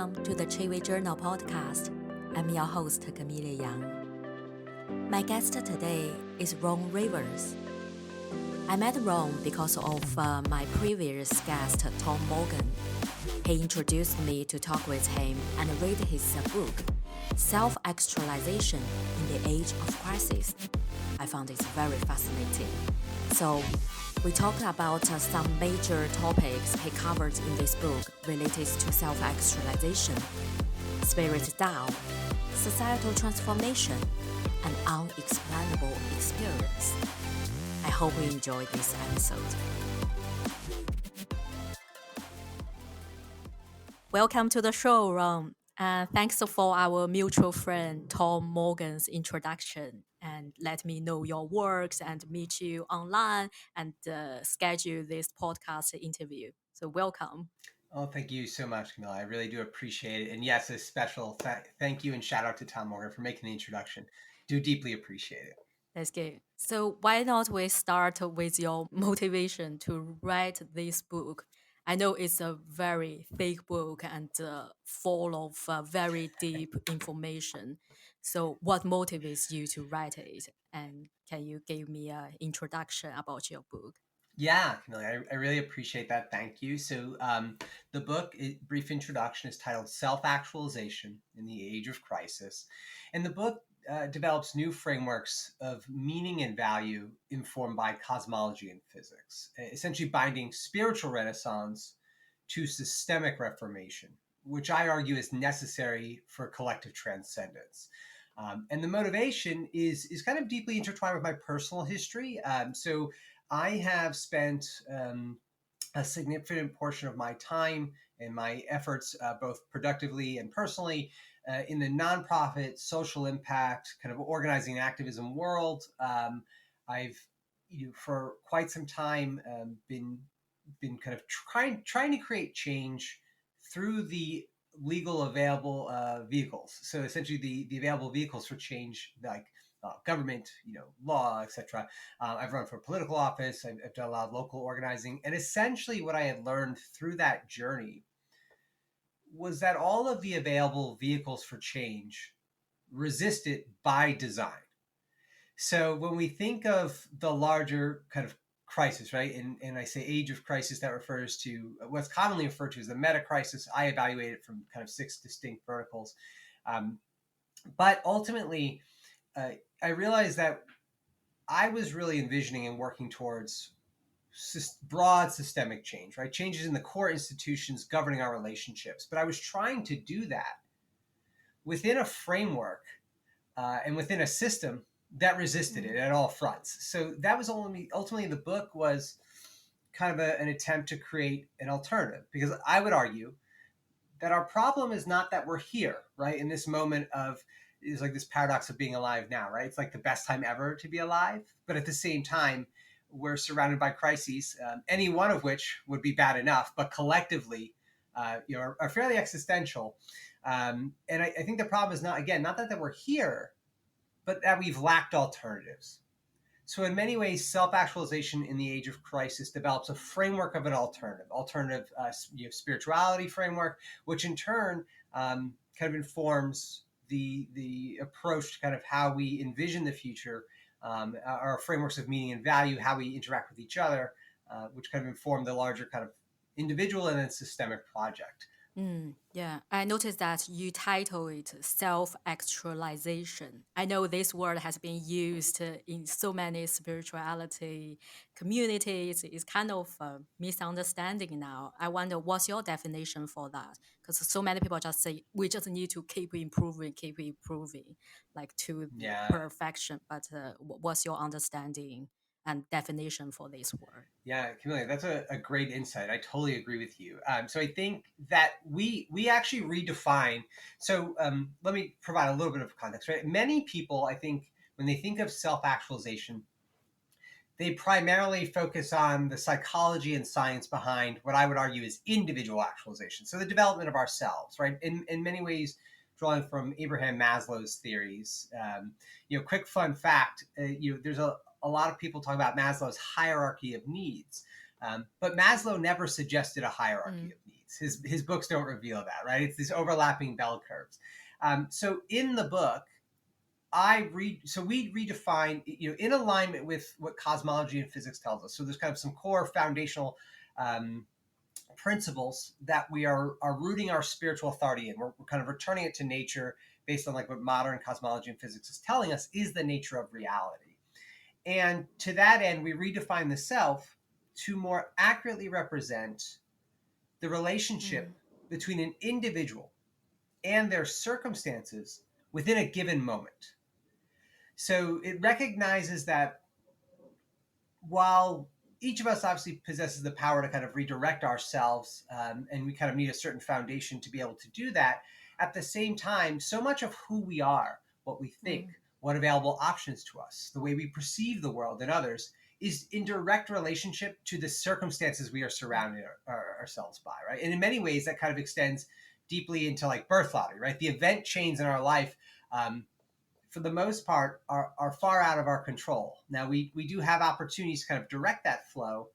Welcome to the Chiwi Journal Podcast. I'm your host, Camellia Yang. My guest today is Ron Rivers. I met Ron because of my previous guest, Tom Morgan. He introduced me to talk with him and read his book, Self-actualization in the Age of Crisis. I found it very fascinating. So we talked about some major topics he covered in this book related to self-actualization, SpiritDAO, societal transformation, and unexplainable experience. I hope you enjoyed this episode. Welcome to the show, Ron. Thanks for our mutual friend Tom Morgan's introduction and let me know your works and meet you online and schedule this podcast interview. So welcome. Oh, thank you so much, Camilla. I really do appreciate it. And yes, a special thank you and shout out to Tom Morgan for making the introduction. Do deeply appreciate it. That's good. So why not we start with your motivation to write this book? I know it's a very thick book and full of very deep information. So what motivates you to write it? And can you give me an introduction about your book? Yeah, Camilla, I really appreciate that. Thank you. So the book, brief introduction, is titled Self-actualization in the Age of Crisis. And the book develops new frameworks of meaning and value informed by cosmology and physics, essentially binding spiritual renaissance to systemic reformation, which I argue is necessary for collective transcendence. And the motivation is kind of deeply intertwined with my personal history. So I have spent a significant portion of my time and my efforts, both productively and personally, in the nonprofit, social impact, kind of organizing activism world. I've, for quite some time, been kind of trying to create change through the legal available vehicles. So essentially, the available vehicles for change, like government, law, etc. I've run for political office. I've done a lot of local organizing, and essentially, what I had learned through that journey was that all of the available vehicles for change resist it by design. So when we think of the larger kind of crisis, right, and I say age of crisis, that refers to what's commonly referred to as the meta crisis. I evaluate it from kind of 6 distinct verticals. But ultimately, I realized that I was really envisioning and working towards broad systemic change, right? Changes in the core institutions governing our relationships. But I was trying to do that within a framework and within a system that resisted it at all fronts. So that was ultimately the book was kind of an attempt to create an alternative, because I would argue that our problem is not that we're here, right? In this moment of, is like this paradox of being alive now, right? It's like the best time ever to be alive. But at the same time, we're surrounded by crises, any one of which would be bad enough, but collectively, are fairly existential. And I think the problem is not that we're here, but that we've lacked alternatives. So in many ways, self-actualization in the age of crisis develops a framework of an alternative spirituality framework, which in turn kind of informs the approach to kind of how we envision the future, our frameworks of meaning and value, how we interact with each other, which kind of inform the larger kind of individual and then systemic project. Yeah, I noticed that you title it self-actualization. I know this word has been used in so many spirituality communities. It's kind of a misunderstanding now. I wonder what's your definition for that? Because so many people just say we just need to keep improving, like to perfection. But what's your understanding and definition for this word? Yeah, Camellia, that's a great insight. I totally agree with you. So I think that we actually redefine. So let me provide a little bit of context. Right, many people, I think, when they think of self-actualization, they primarily focus on the psychology and science behind what I would argue is individual actualization. So the development of ourselves, right? In many ways, drawing from Abraham Maslow's theories. Quick fun fact, there's a lot of people talk about Maslow's hierarchy of needs, but Maslow never suggested a hierarchy of needs. His books don't reveal that, right? It's these overlapping bell curves. So in the book, we redefine, in alignment with what cosmology and physics tells us. So there's kind of some core foundational principles that we are rooting our spiritual authority in. We're kind of returning it to nature based on like what modern cosmology and physics is telling us is the nature of reality. And to that end, we redefine the self to more accurately represent the relationship between an individual and their circumstances within a given moment. So it recognizes that while each of us obviously possesses the power to kind of redirect ourselves, and we kind of need a certain foundation to be able to do that, at the same time, so much of who we are, what we think, what available options to us, the way we perceive the world and others, is in direct relationship to the circumstances we are surrounding ourselves by, right? And in many ways, that kind of extends deeply into like birth lottery, right? The event chains in our life, for the most part, are far out of our control. Now, we do have opportunities to kind of direct that flow,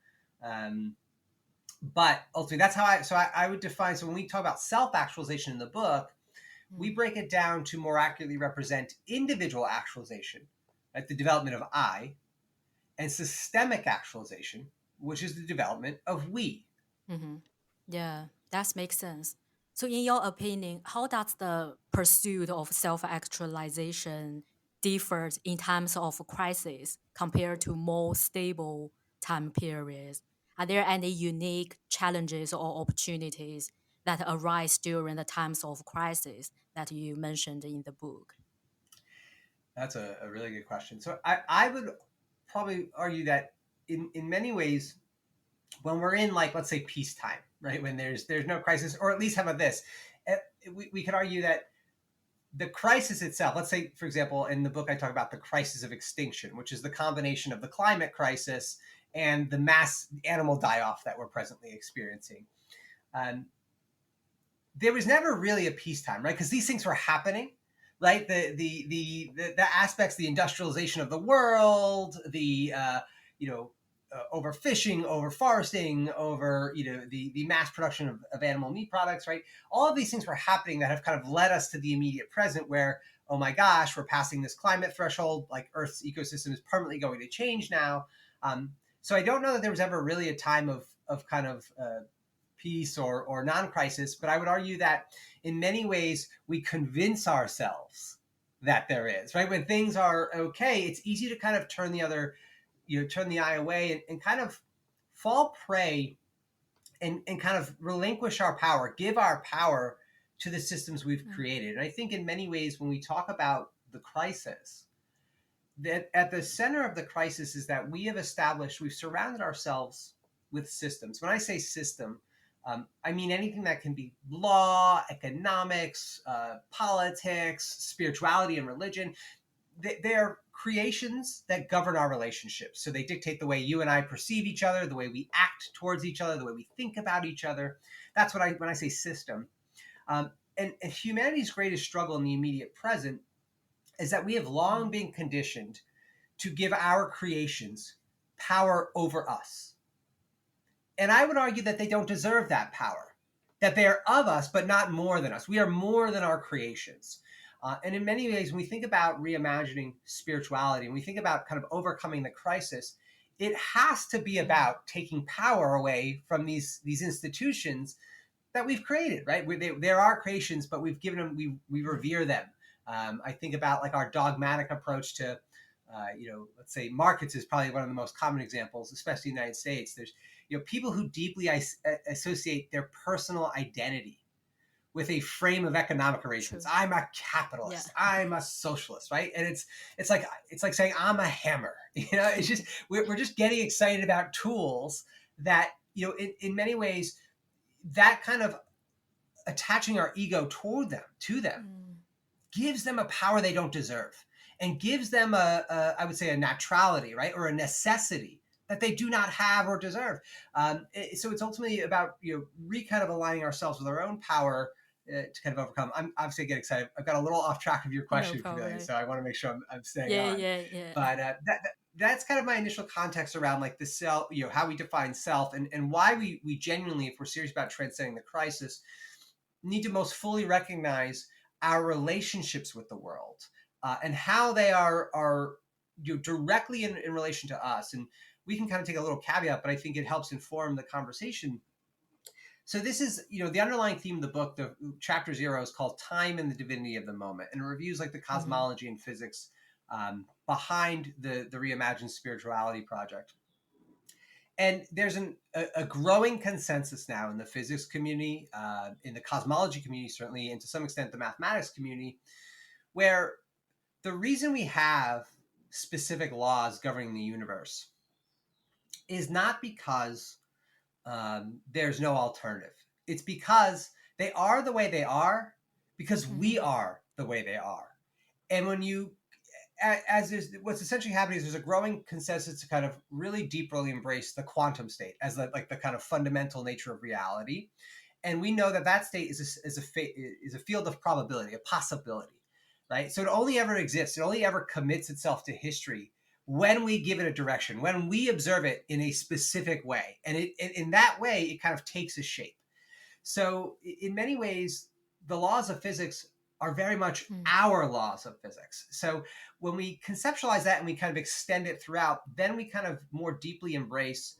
but ultimately, that's how I would define. So when we talk about self-actualization in the book, we break it down to more accurately represent individual actualization, like the development of I, and systemic actualization, which is the development of we. Yeah, that makes sense. So in your opinion, how does the pursuit of self-actualization differs in times of crisis compared to more stable time periods? Are there any unique challenges or opportunities that arise during the times of crisis that you mentioned in the book? That's a really good question. So I would probably argue that in many ways, when we're in, like, let's say peacetime, right, when there's no crisis, or at least how about this, we could argue that the crisis itself, let's say, for example, in the book I talk about the crisis of extinction, which is the combination of the climate crisis and the mass animal die-off that we're presently experiencing. There was never really a peacetime, right? Because these things were happening, right? The aspects, the industrialization of the world, the overfishing, overforesting, over the mass production of animal meat products, right? All of these things were happening that have kind of led us to the immediate present, where, oh my gosh, we're passing this climate threshold, like Earth's ecosystem is permanently going to change now. So I don't know that there was ever really a time of kind of peace or non-crisis, but I would argue that in many ways we convince ourselves that there is, right? When things are okay, it's easy to kind of turn the eye away and kind of fall prey and kind of relinquish our power, give our power to the systems we've created. And I think in many ways, when we talk about the crisis, that at the center of the crisis is that we've surrounded ourselves with systems. When I say system, I mean anything that can be law, economics, politics, spirituality, and religion. They're creations that govern our relationships. So they dictate the way you and I perceive each other, the way we act towards each other, the way we think about each other. That's when I say system. And humanity's greatest struggle in the immediate present is that we have long been conditioned to give our creations power over us. And I would argue that they don't deserve that power, that they are of us, but not more than us. We are more than our creations. And in many ways, when we think about reimagining spirituality, and we think about kind of overcoming the crisis, it has to be about taking power away from these institutions that we've created, right? They're our creations, but we've given them, we revere them. I think about like our dogmatic approach to, let's say markets is probably one of the most common examples, especially in the United States. There's, people who deeply associate their personal identity with a frame of economic arrangements. True. I'm a capitalist. Yeah. I'm a socialist, right? And it's like saying I'm a hammer. It's just we're just getting excited about tools that, in many ways, that kind of attaching our ego to them gives them a power they don't deserve, and gives them I would say a naturality, right, or a necessity that they do not have or deserve. So it's ultimately about kind of aligning ourselves with our own power to kind of overcome. I'm obviously getting excited. I've got a little off track of your question, Camellia, so I want to make sure I'm staying on. Yeah. But that's kind of my initial context around like the self, how we define self, and why we genuinely, if we're serious about transcending the crisis, need to most fully recognize our relationships with the world, and how they are directly in relation to us. And we can kind of take a little caveat, but I think it helps inform the conversation. So this is, the underlying theme of the book, the chapter 0 is called Time and the Divinity of the Moment, and it reviews like the cosmology and physics behind the Reimagined Spirituality project. And there's a growing consensus now in the physics community, in the cosmology community, certainly, and to some extent the mathematics community, where the reason we have specific laws governing the universe is not because there's no alternative. It's because they are the way they are, because we are the way they are. And when you, as is, what's essentially happening is there's a growing consensus to kind of really deeply embrace the quantum state as the kind of fundamental nature of reality. And we know that state is a field of probability, a possibility, right? So it only ever exists, it only ever commits itself to history when we give it a direction, when we observe it in a specific way. And in that way, it kind of takes a shape. So in many ways, the laws of physics are very much our laws of physics. So when we conceptualize that and we kind of extend it throughout, then we kind of more deeply embrace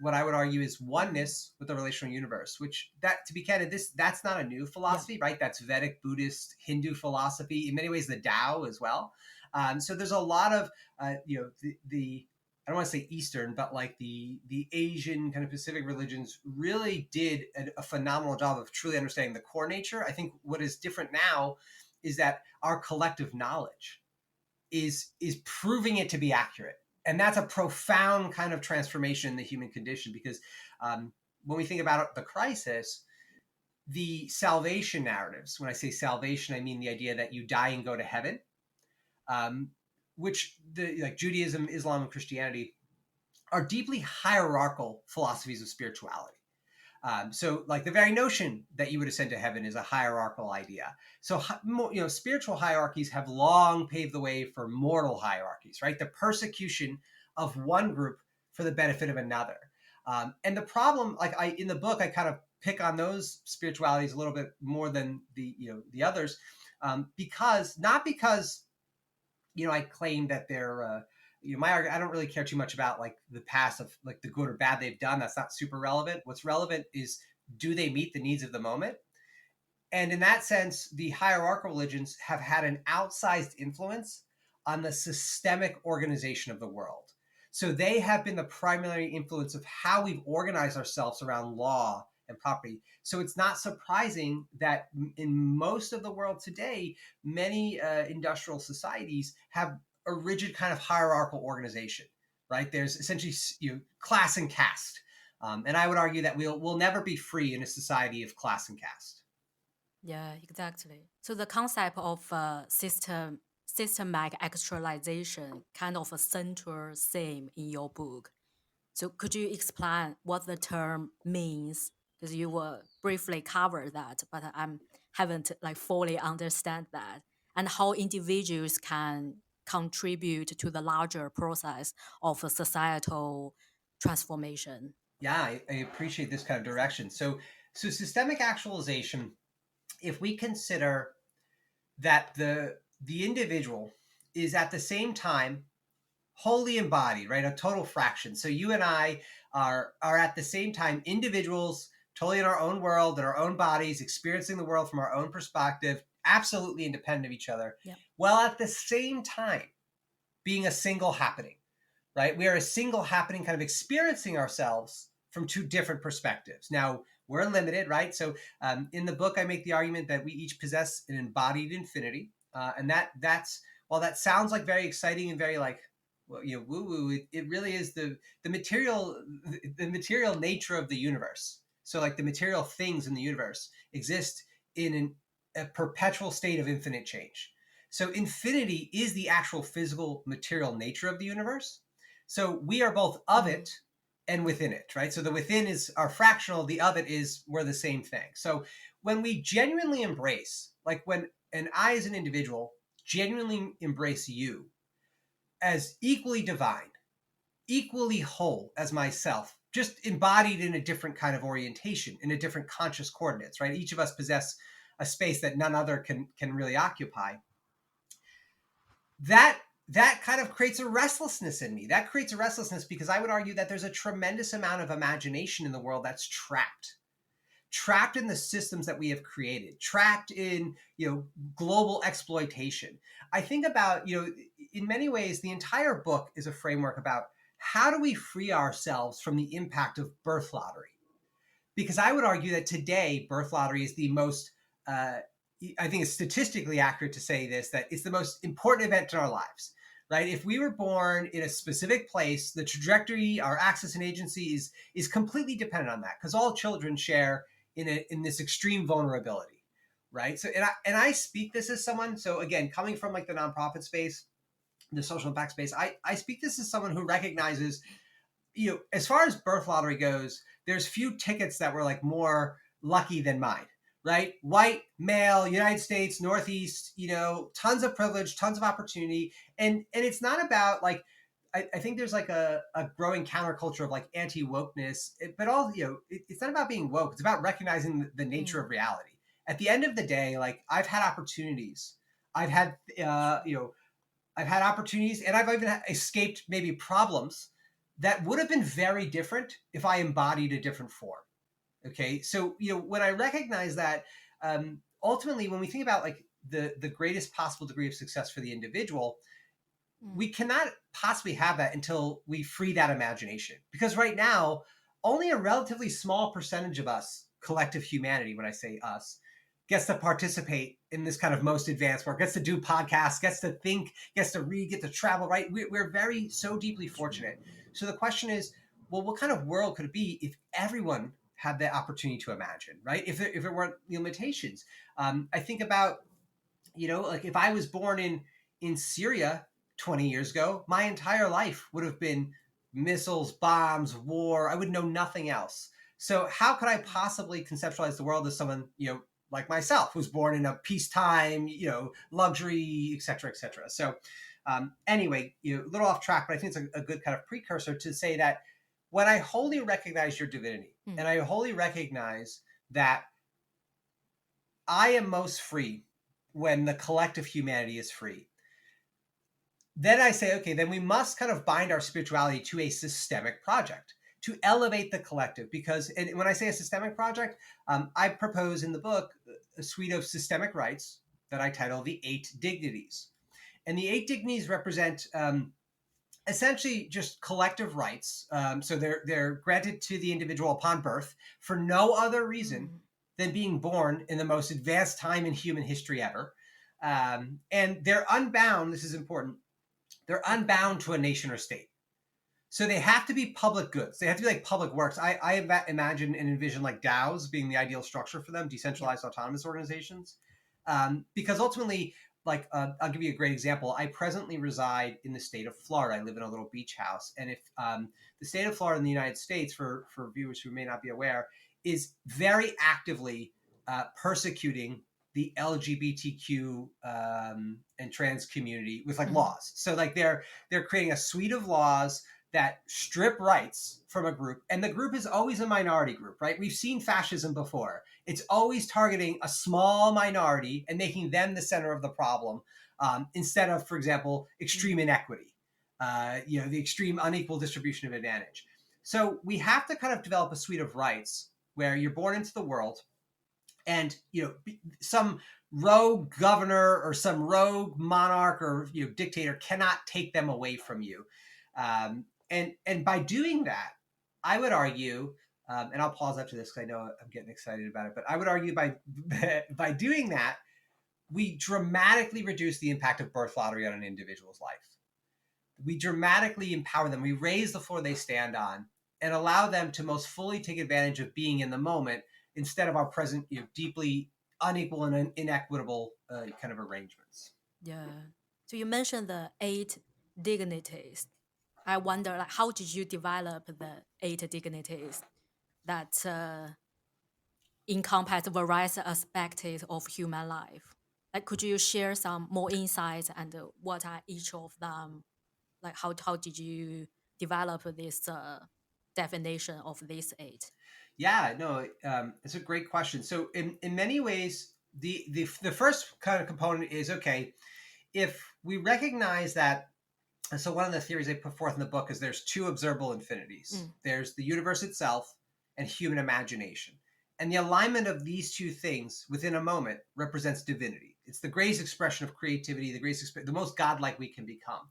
what I would argue is oneness with the relational universe, which, that, to be candid, that's not a new philosophy, right? That's Vedic, Buddhist, Hindu philosophy, in many ways the Tao as well. So there's a lot of, the I don't want to say Eastern, but like the Asian kind of Pacific religions really did a phenomenal job of truly understanding the core nature. I think what is different now is that our collective knowledge is proving it to be accurate. And that's a profound kind of transformation in the human condition, because when we think about the crisis, the salvation narratives, when I say salvation, I mean the idea that you die and go to heaven, which like Judaism, Islam, and Christianity are deeply hierarchical philosophies of spirituality. So like the very notion that you would ascend to heaven is a hierarchical idea. So, spiritual hierarchies have long paved the way for mortal hierarchies, right? The persecution of one group for the benefit of another. And the problem, in the book, I kind of pick on those spiritualities a little bit more than the others, because I claim that they're, I don't really care too much about like the past of like the good or bad they've done. That's not super relevant. What's relevant is, do they meet the needs of the moment? And in that sense, the hierarchical religions have had an outsized influence on the systemic organization of the world. So they have been the primary influence of how we've organized ourselves around law and property. So it's not surprising that in most of the world today, many industrial societies have a rigid kind of hierarchical organization, right? There's essentially class and caste. And I would argue that we'll never be free in a society of class and caste. Yeah, exactly. So the concept of systematic actualization kind of a central theme in your book. So could you explain what the term means? Because you will briefly cover that, but I haven't like fully understand that, and how individuals can contribute to the larger process of a societal transformation. Yeah, I appreciate this kind of direction. So systemic actualization, if we consider that the individual is at the same time wholly embodied, right? A total fraction. So you and I are at the same time individuals, totally in our own world, in our own bodies, experiencing the world from our own perspective, absolutely independent of each other. Yeah. While at the same time being a single happening, right? We are a single happening, kind of experiencing ourselves from two different perspectives. Now, we're limited, right? So in the book, I make the argument that we each possess an embodied infinity. And that's, while that sounds like very exciting and very like, woo-woo, it really is the material nature of the universe. So like the material things in the universe exist in a perpetual state of infinite change. So infinity is the actual physical material nature of the universe. So we are both of it and within it, right? So the within is our fractional, the of it is we're the same thing. So when we genuinely embrace, like when I as an individual genuinely embrace you, as equally divine, equally whole as myself, just embodied in a different kind of orientation, in a different conscious coordinates, right? Each of us possess a space that none other can really occupy. That kind of creates a restlessness in me. That creates a restlessness because I would argue that there's a tremendous amount of imagination in the world that's trapped in the systems that we have created, trapped in, global exploitation. I think about, in many ways, the entire book is a framework about how do we free ourselves from the impact of birth lottery? Because I would argue that today, birth lottery is the most, I think it's statistically accurate to say this, that it's the most important event in our lives, right? If we were born in a specific place, the trajectory, our access and agency is completely dependent on that, because all children share in this extreme vulnerability, right? So, and I speak this as someone, so again, coming from like the nonprofit space, the social impact space, I speak this as someone who recognizes, as far as birth lottery goes, there's few tickets that were like more lucky than mine, right? White, male, United States, Northeast, tons of privilege, tons of opportunity. And it's not about like, I think there's like a growing counterculture of like anti-wokeness, but all, it's not about being woke. It's about recognizing the nature of reality. At the end of the day, like I've had opportunities. I've had, I've had opportunities, and I've even escaped maybe problems that would have been very different if I embodied a different form. Okay. So, when I recognize that, ultimately, when we think about like the greatest possible degree of success for the individual, we cannot possibly have that until we free that imagination. Because right now, only a relatively small percentage of us, collective humanity, when I say us, gets to participate in this kind of most advanced work, gets to do podcasts, gets to think, gets to read, get to travel, right? We're very, so deeply fortunate. So the question is, well, what kind of world could it be if everyone had the opportunity to imagine, right? If there weren't limitations. I think about, like if I was born in Syria 20 years ago, my entire life would have been missiles, bombs, war. I would know nothing else. So how could I possibly conceptualize the world as someone, like myself, who's born in a peacetime, luxury, et cetera, et cetera. So anyway, a little off track, but I think it's a good kind of precursor to say that when I wholly recognize your divinity, and I wholly recognize that I am most free when the collective humanity is free, then I say, okay, then we must kind of bind our spirituality to a systemic project to elevate the collective. Because, and when I say a systemic project, I propose in the book a suite of systemic rights that I title the Eight Dignities. And the Eight Dignities represent essentially just collective rights. So they're granted to the individual upon birth for no other reason than being born in the most advanced time in human history ever. And they're unbound, this is important, they're unbound to a nation or state. So they have to be public goods. They have to be like public works. I imagine and envision like DAOs being the ideal structure for them, decentralized autonomous organizations. Because ultimately, like I'll give you a great example. I presently reside in the state of Florida. I live in a little beach house. And if the state of Florida in the United States, for viewers who may not be aware, is very actively persecuting the LGBTQ and trans community with like laws. So like they're creating a suite of laws that strip rights from a group, and the group is always a minority group, right? We've seen fascism before. It's always targeting a small minority and making them the center of the problem, instead of, for example, extreme inequity, the extreme unequal distribution of advantage. So we have to kind of develop a suite of rights where you're born into the world, and some rogue governor or some rogue monarch or dictator cannot take them away from you. And by doing that, I would argue, and I'll pause after this because I know I'm getting excited about it, but I would argue by doing that, we dramatically reduce the impact of birth lottery on an individual's life. We dramatically empower them. We raise the floor they stand on and allow them to most fully take advantage of being in the moment instead of our present, deeply unequal and inequitable kind of arrangements. Yeah. So you mentioned the 8 dignities. I wonder, like, how did you develop the 8 dignities that encompass various aspects of human life? Like, could you share some more insights and what are each of them? Like how did you develop this definition of these eight? Yeah, no, it's a great question. So in many ways, the first kind of component is, okay, if we recognize that. So one of the theories I put forth in the book is there's two observable infinities. There's the universe itself and human imagination. And the alignment of these two things within a moment represents divinity. It's the greatest expression of creativity, the most godlike we can become.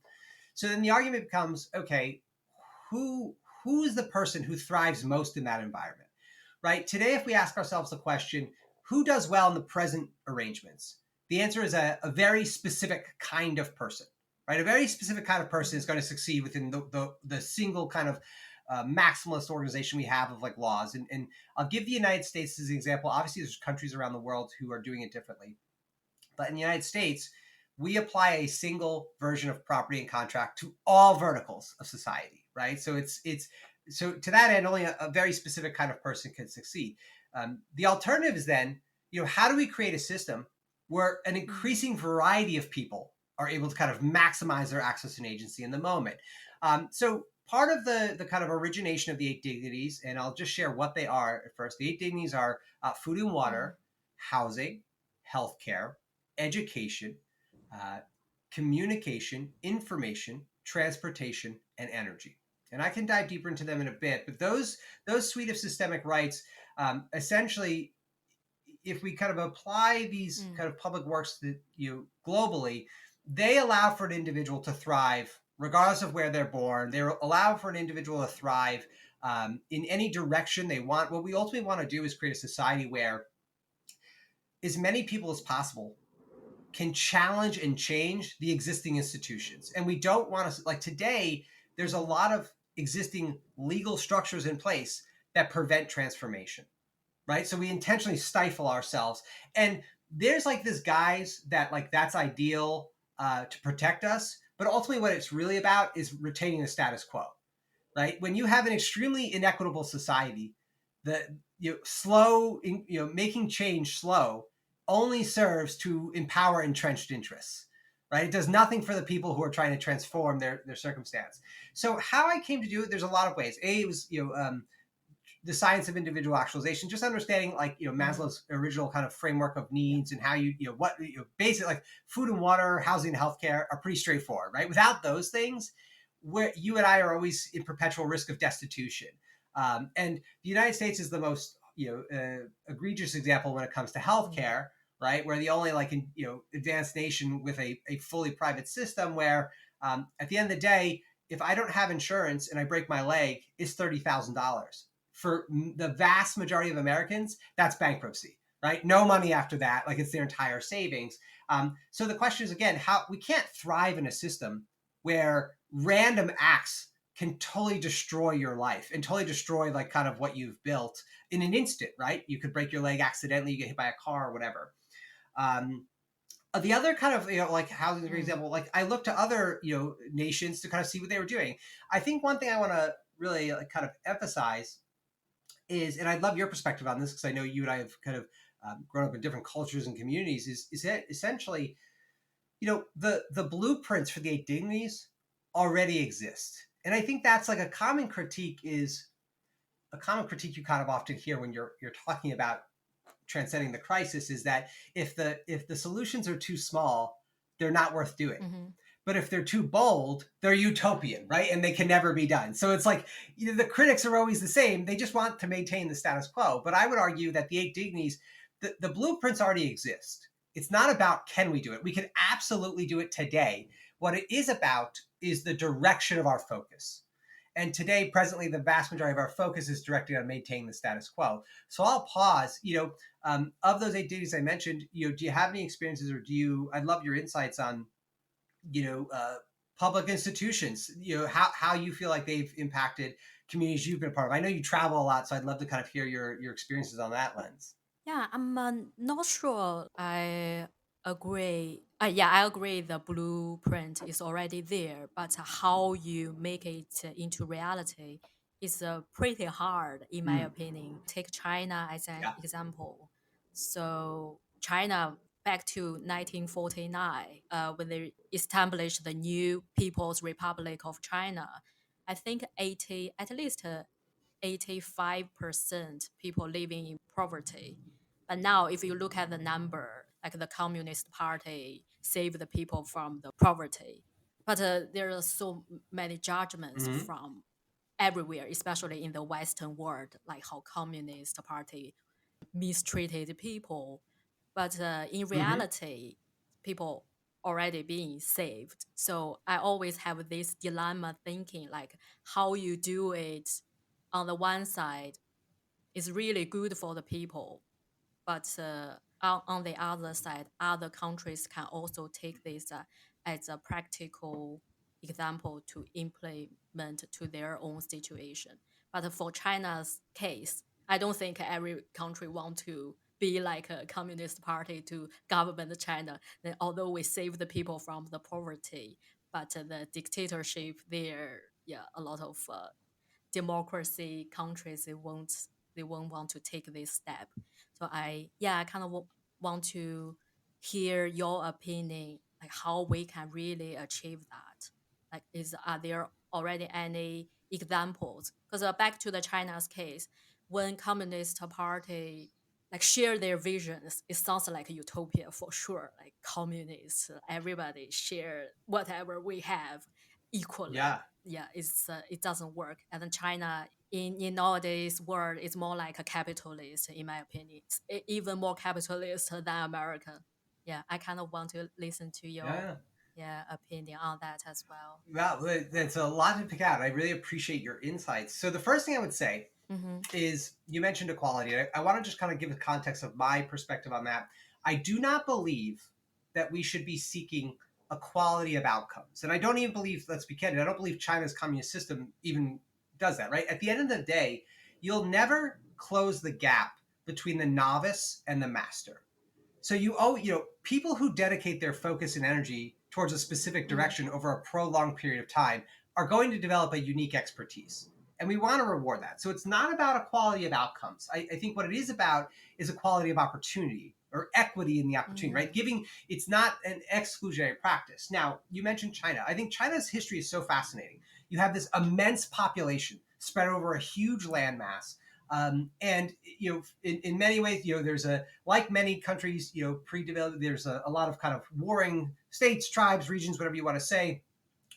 So then the argument becomes, okay, who is the person who thrives most in that environment? Right? Today, if we ask ourselves the question, who does well in the present arrangements? The answer is a very specific kind of person, right? A very specific kind of person is going to succeed within the single kind of maximalist organization we have of like laws. And I'll give the United States as an example. Obviously, there's countries around the world who are doing it differently. But in the United States, we apply a single version of property and contract to all verticals of society, right? So it's so to that end, only a very specific kind of person can succeed. The alternative is then, how do we create a system where an increasing variety of people are able to kind of maximize their access and agency in the moment? So part of the kind of origination of the Eight Dignities, and I'll just share what they are at first. The Eight Dignities are food and water, housing, healthcare, education, communication, information, transportation, and energy. And I can dive deeper into them in a bit, but those suite of systemic rights, essentially, if we kind of apply these kind of public works that globally, they allow for an individual to thrive regardless of where they're born. They allow for an individual to thrive in any direction they want. What we ultimately want to do is create a society where as many people as possible can challenge and change the existing institutions. And we don't want to, like today, there's a lot of existing legal structures in place that prevent transformation, right? So we intentionally stifle ourselves. And there's like this guise that like that's ideal to protect us. But ultimately what it's really about is retaining the status quo, right? When you have an extremely inequitable society, making change slow only serves to empower entrenched interests, right? It does nothing for the people who are trying to transform their circumstance. So how I came to do it, there's a lot of ways. It was, the science of individual actualization, just understanding like, Maslow's original kind of framework of needs and how basic like food and water, housing and healthcare are pretty straightforward, right? Without those things, where you and I are always in perpetual risk of destitution. And the United States is the most, egregious example when it comes to healthcare, right? We're the only advanced nation with a fully private system where at the end of the day, if I don't have insurance and I break my leg, it's $30,000. For the vast majority of Americans, that's bankruptcy, right? No money after that, like it's their entire savings. So the question is, again, how we can't thrive in a system where random acts can totally destroy your life and totally destroy like kind of what you've built in an instant, right? You could break your leg accidentally, you get hit by a car or whatever. The other kind of, like housing, for example, like I look to other, nations to kind of see what they were doing. I think one thing I want to really kind of emphasize is, and I'd love your perspective on this because I know you and I have kind of grown up in different cultures and communities, is that essentially, the blueprints for the Eight Dignities already exist. And I think that's like a common critique you kind of often hear when you're talking about transcending the crisis, is that if the solutions are too small, they're not worth doing. But if they're too bold, they're utopian, right? And they can never be done. So it's like, the critics are always the same. They just want to maintain the status quo. But I would argue that the Eight Dignities, the blueprints already exist. It's not about can we do it. We can absolutely do it today. What it is about is the direction of our focus. And today, presently, the vast majority of our focus is directed on maintaining the status quo. So I'll pause. Of those Eight Dignities I mentioned, do you have any experiences, or I'd love your insights on, public institutions, how you feel like they've impacted communities you've been a part of. I know you travel a lot, so I'd love to kind of hear your experiences on that lens. Yeah, I'm not sure I agree. Yeah, I agree the blueprint is already there, but how you make it into reality is pretty hard, in my opinion. Take China as an Yeah. example. So China back to 1949, when they established the new People's Republic of China, I think at least 85% people living in poverty. But now, if you look at the number, like the Communist Party saved the people from the poverty. But there are so many judgments Mm-hmm. from everywhere, especially in the Western world, like how Communist Party mistreated people. But in Mm-hmm. reality, people already being saved. So I always have this dilemma thinking like how you do it on the one side is really good for the people, but on the other side, other countries can also take this as a practical example to implement to their own situation. But for China's case, I don't think every country want to be like a communist party to govern China. Then, although we save the people from the poverty, but the dictatorship there, yeah, a lot of democracy countries they won't want to take this step. So I kind of want to hear your opinion, like how we can really achieve that. Like, are there already any examples? Because back to the China's case, when Communist Party like share their visions, it sounds like a utopia for sure. Like communists, everybody share whatever we have equally. Yeah. Yeah, it doesn't work. And then China in nowadays world is more like a capitalist, in my opinion. It's even more capitalist than America. Yeah, I kind of want to listen to your Yeah. opinion on that as well. Well, that's a lot to pick out. I really appreciate your insights. So the first thing I would say Mm-hmm. is you mentioned equality. I want to just kind of give a context of my perspective on that. I do not believe that we should be seeking equality of outcomes. And I don't even believe, let's be candid, I don't believe China's communist system even does that, right? At the end of the day, you'll never close the gap between the novice and the master. So people who dedicate their focus and energy towards a specific direction over a prolonged period of time are going to develop a unique expertise. And we want to reward that. So it's not about equality of outcomes. I think what it is about is equality of opportunity or equity in the opportunity, right? It's not an exclusionary practice. Now, you mentioned China. I think China's history is so fascinating. You have this immense population spread over a huge landmass. And in many ways, there's like many countries, pre-developed, there's a lot of kind of warring states, tribes, regions, whatever you want to say,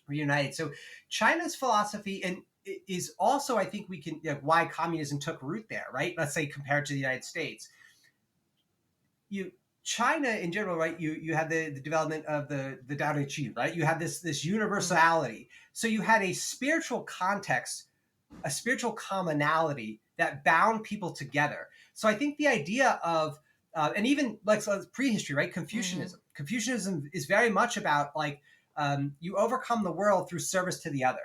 reunited. So China's philosophy and is also, I think we can, why communism took root there, right? Let's say compared to the United States. China in general, right? You had the development of the Tao Te Ching, right? You had this universality. So you had a spiritual context, a spiritual commonality that bound people together. So I think the idea of, and even like prehistory, right? Confucianism. Confucianism is very much about you overcome the world through service to the other.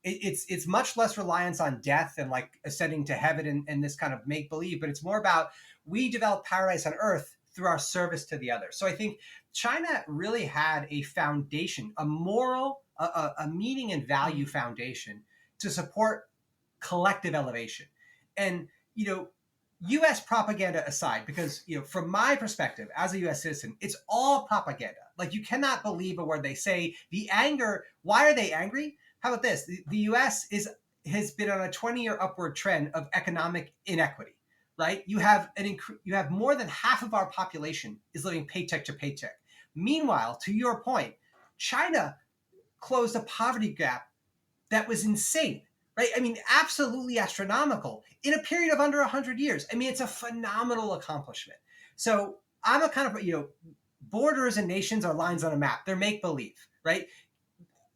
It's much less reliance on death and like ascending to heaven and this kind of make believe, but it's more about we develop paradise on earth through our service to the other. So I think China really had a foundation, a moral, a meaning and value foundation to support collective elevation. And, U.S. propaganda aside, because, from my perspective as a U.S. citizen, it's all propaganda. Like you cannot believe a word they say. The anger, why are they angry? How about this? The U.S. has been on a 20-year upward trend of economic inequity, right? You have more than half of our population is living paycheck to paycheck. Meanwhile, to your point, China closed a poverty gap that was insane, right? I mean, absolutely astronomical in a period of under 100 years. I mean, it's a phenomenal accomplishment. So I'm a kind of, borders and nations are lines on a map. They're make-believe, right?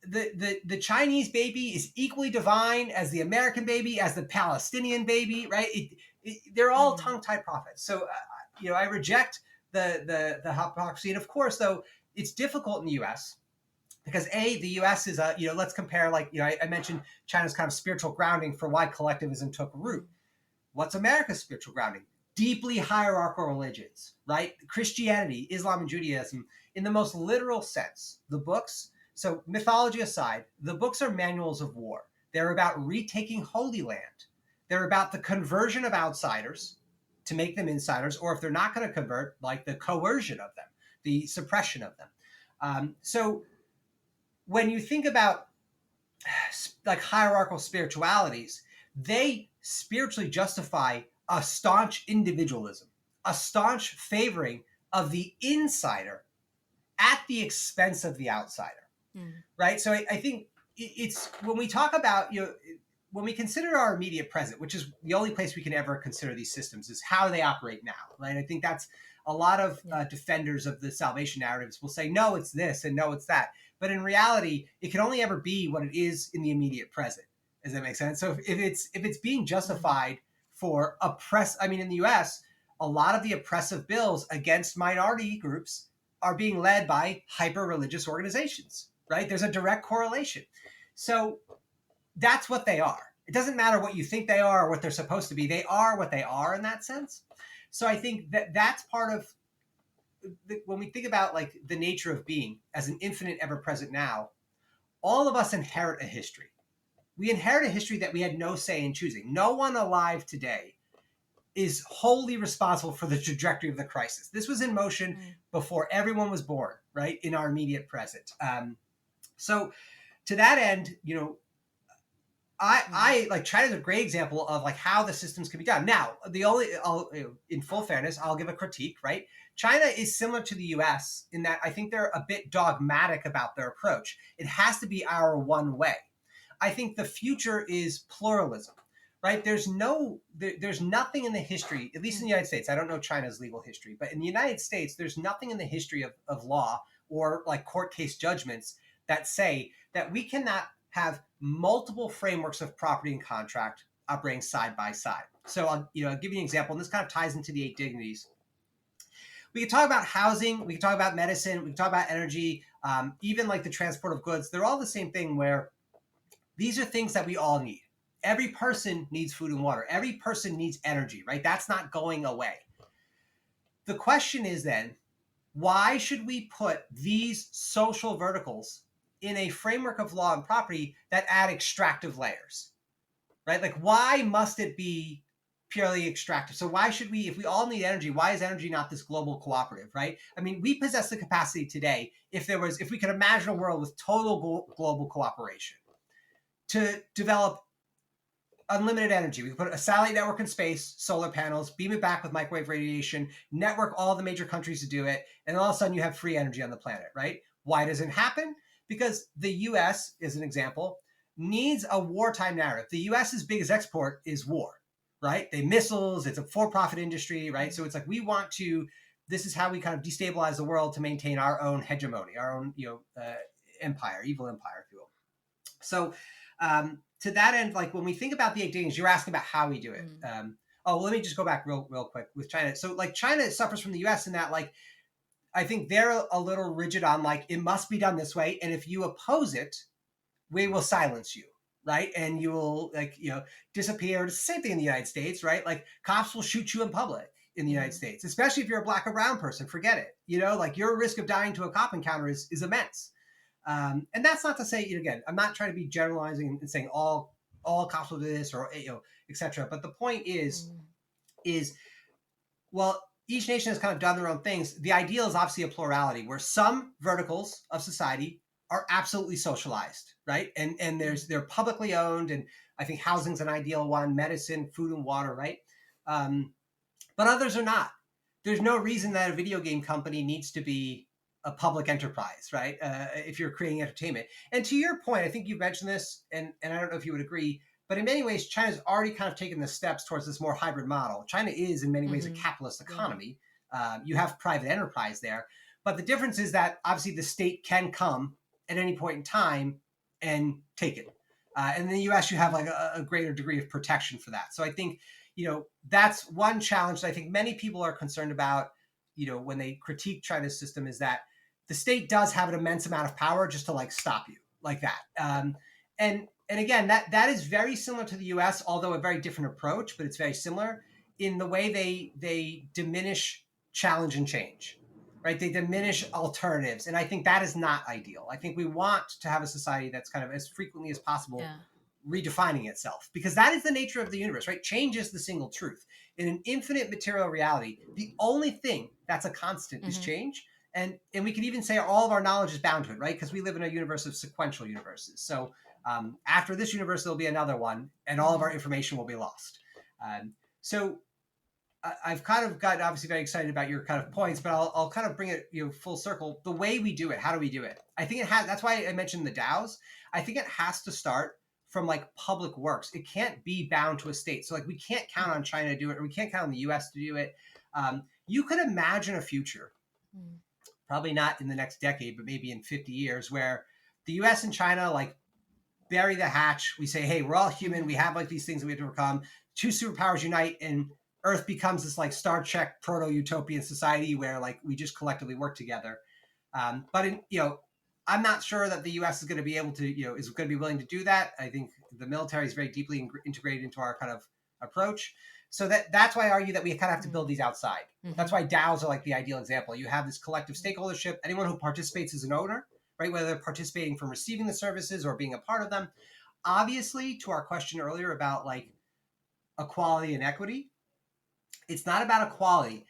The Chinese baby is equally divine as the American baby, as the Palestinian baby, right? They're all tongue-tied prophets. So, I reject the hypocrisy. And of course, though, it's difficult in the U.S. because the U.S. is let's compare, I mentioned China's kind of spiritual grounding for why collectivism took root. What's America's spiritual grounding? Deeply hierarchical religions, right? Christianity, Islam, and Judaism, in the most literal sense. The books, so mythology aside, the books are manuals of war. They're about retaking Holy Land. They're about the conversion of outsiders to make them insiders, or if they're not going to convert, like the coercion of them. the suppression of them. So when you think about like hierarchical spiritualities, they spiritually justify a staunch individualism, a staunch favoring of the insider at the expense of the outsider, right? So I think it's when we talk about, when we consider our immediate present, which is the only place we can ever consider these systems, is how they operate now, right? I think that's a lot of defenders of the salvation narratives will say, no, it's this and no, it's that. But in reality, it can only ever be what it is in the immediate present. Does that make sense? So if it's being justified for in the US, a lot of the oppressive bills against minority groups are being led by hyper-religious organizations, right? There's a direct correlation. So that's what they are. It doesn't matter what you think they are or what they're supposed to be. They are what they are in that sense. So I think that's part of when we think about like the nature of being as an infinite ever present now, all of us inherit a history. We inherit a history that we had no say in choosing. No one alive today is wholly responsible for the trajectory of the crisis. This was in motion before everyone was born, right? In our immediate present. So to that end, I like China's a great example of like how the systems can be done. Now, in full fairness, I'll give a critique, right? China is similar to the US in that I think they're a bit dogmatic about their approach. It has to be our one way. I think the future is pluralism, right? There's nothing in the history, at least in the United States. I don't know China's legal history, but in the United States, there's nothing in the history of law or like court case judgments that say that we cannot have multiple frameworks of property and contract operating side by side. So I'll give you an example, and this kind of ties into the Eight Dignities. We can talk about housing, we can talk about medicine, we can talk about energy, even like the transport of goods. They're all the same thing where these are things that we all need. Every person needs food and water. Every person needs energy, right? That's not going away. The question is then, why should we put these social verticals in a framework of law and property that add extractive layers, right? Like, why must it be purely extractive? So why should we, if we all need energy, why is energy not this global cooperative, right? I mean, we possess the capacity today, if we could imagine a world with total global cooperation, to develop unlimited energy. We can put a satellite network in space, solar panels, beam it back with microwave radiation, network all the major countries to do it, and all of a sudden you have free energy on the planet, right? Why does it happen? Because the US, as an example, needs a wartime narrative. The US's biggest export is war, right? They missiles, it's a for-profit industry, right? So it's like this is how we kind of destabilize the world to maintain our own hegemony, our own, empire, evil empire, if you will. So to that end, like when we think about the Eight Dignities, you're asking about how we do it. Let me just go back real quick with China. So like China suffers from the US in that like, I think they're a little rigid on like, it must be done this way. And if you oppose it, we will silence you, right? And you will disappear. It's the same thing in the United States, right? Like cops will shoot you in public in the United States, especially if you're a black or brown person, forget it. Like your risk of dying to a cop encounter is immense. And that's not to say, again, I'm not trying to be generalizing and saying all cops will do this or, et cetera. But the point is, well, each nation has kind of done their own things. The ideal is obviously a plurality where some verticals of society are absolutely socialized, right? And they're publicly owned. And I think housing's an ideal one, medicine, food and water, right? But others are not. There's no reason that a video game company needs to be a public enterprise, right? If you're creating entertainment. And to your point, I think you mentioned this, and I don't know if you would agree, but in many ways, China's already kind of taken the steps towards this more hybrid model. China is in many ways a capitalist economy. You have private enterprise there, but the difference is that obviously the state can come at any point in time and take it. And in the US, you have like a greater degree of protection for that. So I think, that's one challenge that I think many people are concerned about, when they critique China's system, is that the state does have an immense amount of power just to like stop you like that. And again, that is very similar to the US, although a very different approach, but it's very similar in the way they diminish challenge and change, right? They diminish alternatives. And I think that is not ideal. I think we want to have a society that's kind of as frequently as possible redefining itself, because that is the nature of the universe, right? Change is the single truth. In an infinite material reality, the only thing that's a constant is change. And we could even say all of our knowledge is bound to it, right? Because we live in a universe of sequential universes. So after this universe, there'll be another one, and all of our information will be lost. So I've kind of gotten obviously very excited about your kind of points, but I'll kind of bring it full circle. The way we do it, how do we do it? I think it has. That's why I mentioned the DAOs. I think it has to start from like public works. It can't be bound to a state. So like we can't count on China to do it, or we can't count on the US to do it. You could imagine a future, probably not in the next decade, but maybe in 50 years, where the US and China like bury the hatch. We say, hey, we're all human. We have like these things that we have to overcome. Two superpowers unite, and Earth becomes this like Star Trek proto-utopian society where like we just collectively work together. But I'm not sure that the U.S. is going to be able to, is going to be willing to do that. I think the military is very deeply integrated into our kind of approach. So that's why I argue that we kind of have to build these outside. That's why DAOs are like the ideal example. You have this collective stakeholdership. Anyone who participates is an owner, right? Whether they're participating from receiving the services or being a part of them. Obviously, to our question earlier about like equality and equity, it's not about equality.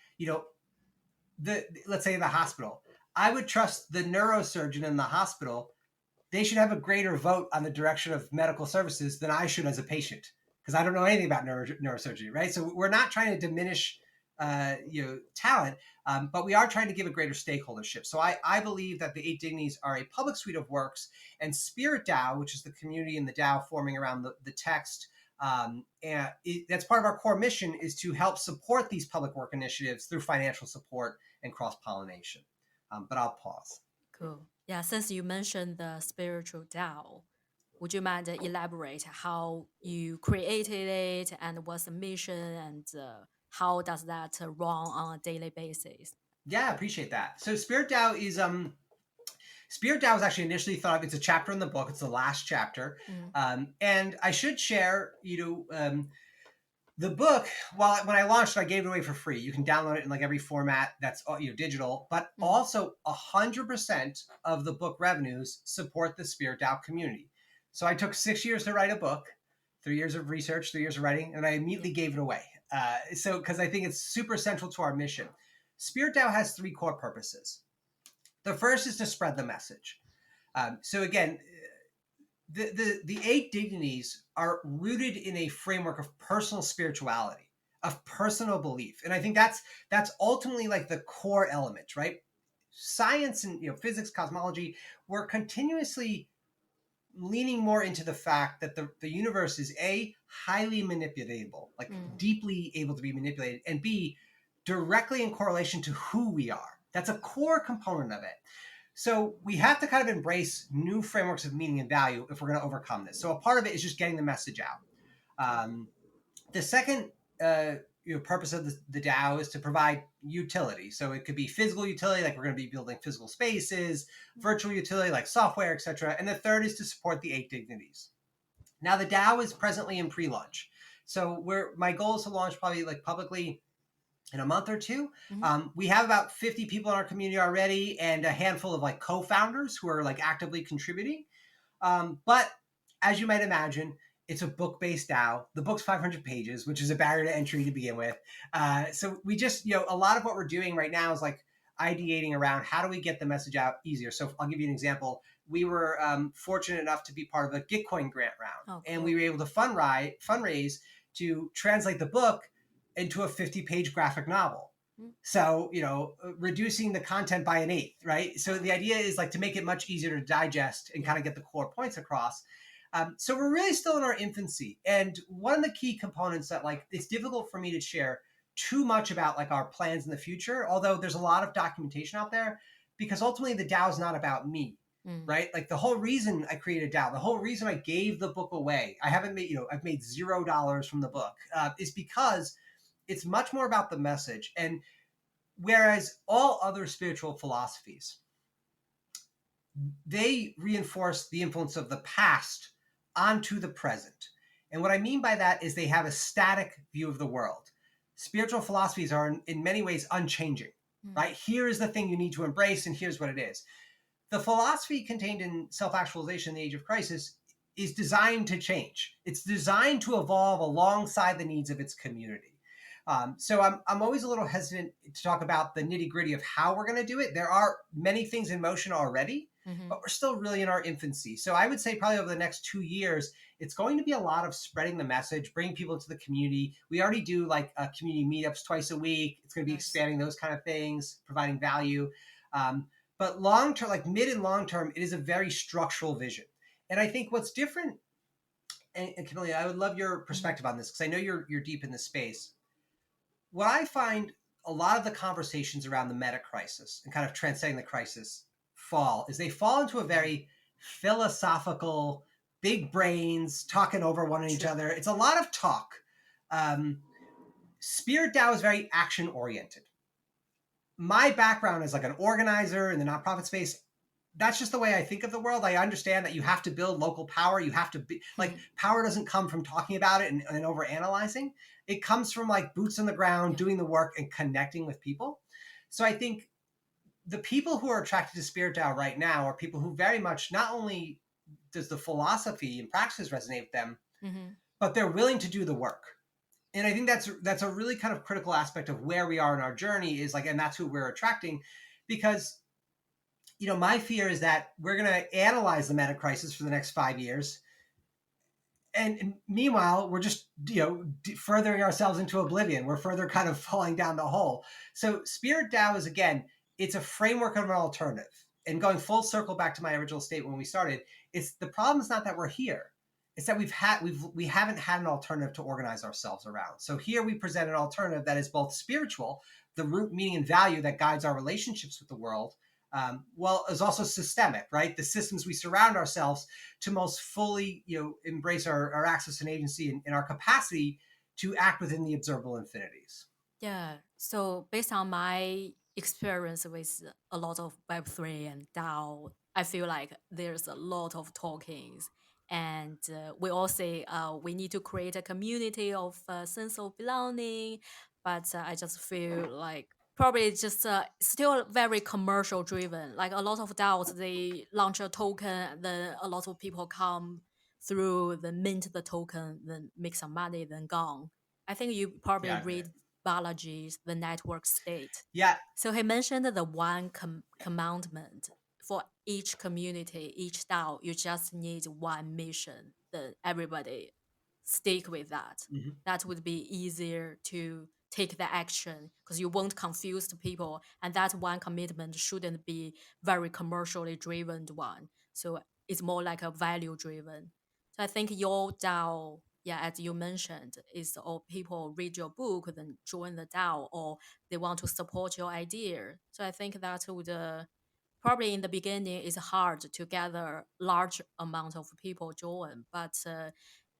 Let's say the hospital. I would trust the neurosurgeon in the hospital. They should have a greater vote on the direction of medical services than I should as a patient, because I don't know anything about neurosurgery, right? So we're not trying to diminish, talent, but we are trying to give a greater stakeholdership. So I believe that the Eight Dignities are a public suite of works, and SpiritDAO, which is the community in the DAO forming around the text, that's part of our core mission, is to help support these public work initiatives through financial support and cross-pollination. But I'll pause. Cool. Yeah, since you mentioned the spiritual DAO, would you mind to elaborate how you created it and what's the mission, and how does that run on a daily basis? Yeah, I appreciate that. So SpiritDAO is was actually initially thought of. It's a chapter in the book. It's the last chapter, and I should share. The book, when I launched it, I gave it away for free. You can download it in like every format that's digital, but also 100% of the book revenues support the SpiritDAO community. So I took 6 years to write a book, 3 years of research, 3 years of writing, and I immediately gave it away. Because I think it's super central to our mission. SpiritDAO has 3 core purposes. The first is to spread the message. So again, the Eight Dignities are rooted in a framework of personal spirituality, of personal belief. And I think that's ultimately like the core element, right? Science and physics, cosmology, we're continuously leaning more into the fact that the universe is A, highly manipulatable, like deeply able to be manipulated, and B, directly in correlation to who we are. That's a core component of it. So we have to kind of embrace new frameworks of meaning and value if we're going to overcome this. So a part of it is just getting the message out. The second purpose of the DAO is to provide utility. So it could be physical utility, like we're going to be building physical spaces, virtual utility like software, etc. And the third is to support the Eight Dignities. Now the DAO is presently in pre-launch. So my goal is to launch probably like publicly in a month or two. We have about 50 people in our community already, and a handful of like co-founders who are like actively contributing. But as you might imagine, it's a book-based DAO. The book's 500 pages, which is a barrier to entry to begin with. So we just, a lot of what we're doing right now is like ideating around how do we get the message out easier. So I'll give you an example. We were fortunate enough to be part of a Gitcoin grant round, and we were able to fundraise to translate the book into a 50-page graphic novel. So, reducing the content by an eighth, right? So the idea is like to make it much easier to digest and kind of get the core points across. So we're really still in our infancy. And one of the key components that like, it's difficult for me to share too much about like our plans in the future, although there's a lot of documentation out there, because ultimately the DAO is not about me. Right? Like the whole reason I created DAO, the whole reason I gave the book away, I've made $0 from the book, is because it's much more about the message. And whereas all other spiritual philosophies, they reinforce the influence of the past onto the present. And what I mean by that is they have a static view of the world. Spiritual philosophies are in many ways unchanging, right? Here is the thing you need to embrace, and here's what it is. The philosophy contained in Self-actualization, the Age of Crisis, is designed to change. It's designed to evolve alongside the needs of its community. So I'm always a little hesitant to talk about the nitty gritty of how we're going to do it. There are many things in motion already, but we're still really in our infancy. So I would say probably over the next 2 years, it's going to be a lot of spreading the message, bringing people into the community. We already do like community meetups twice a week. It's going to be expanding those kind of things, providing value. But long term, like mid and long term, it is a very structural vision. And I think what's different, and Camellia, I would love your perspective on this because I know you're deep in the space. What I find a lot of the conversations around the meta crisis and kind of transcending the crisis they fall into a very philosophical, big brains talking over one each other. It's a lot of talk. SpiritDAO is very action oriented. My background is like an organizer in the nonprofit space. That's just the way I think of the world. I understand that you have to build local power. You have to be like, power doesn't come from talking about it and over analyzing. It comes from like boots on the ground, doing the work and connecting with people. So I think the people who are attracted to SpiritDAO right now are people who very much, not only does the philosophy and practices resonate with them, but they're willing to do the work. And I think that's a really kind of critical aspect of where we are in our journey is like, and that's who we're attracting, because my fear is that we're going to analyze the meta crisis for the next 5 years. And meanwhile, we're just, furthering ourselves into oblivion. We're further kind of falling down the hole. So SpiritDAO is, again, it's a framework of an alternative. And going full circle back to my original state when we started, it's the problem is not that we're here. It's that we haven't had an alternative to organize ourselves around. So here we present an alternative that is both spiritual, the root meaning and value that guides our relationships with the world, is also systemic, right? The systems we surround ourselves to most fully, embrace our access and agency and our capacity to act within the observable infinities. Yeah. So based on my experience with a lot of Web3 and DAO, I feel like there's a lot of talkings. And we all say we need to create a community of sense of belonging. But I just feel like probably it's just still very commercial driven. Like a lot of DAOs, they launch a token, then a lot of people come through, then mint the token, then make some money, then gone. I think you probably read Balaji's The Network State. Yeah. So he mentioned the one commandment for each community, each DAO. You just need one mission. Then everybody stick with that. That would be easier to take the action because you won't confuse the people. And that one commitment shouldn't be very commercially driven one. So it's more like a value driven. So I think your DAO, as you mentioned, is all people read your book, then join the DAO, or they want to support your idea. So I think that would probably in the beginning it's hard to gather large amount of people join, but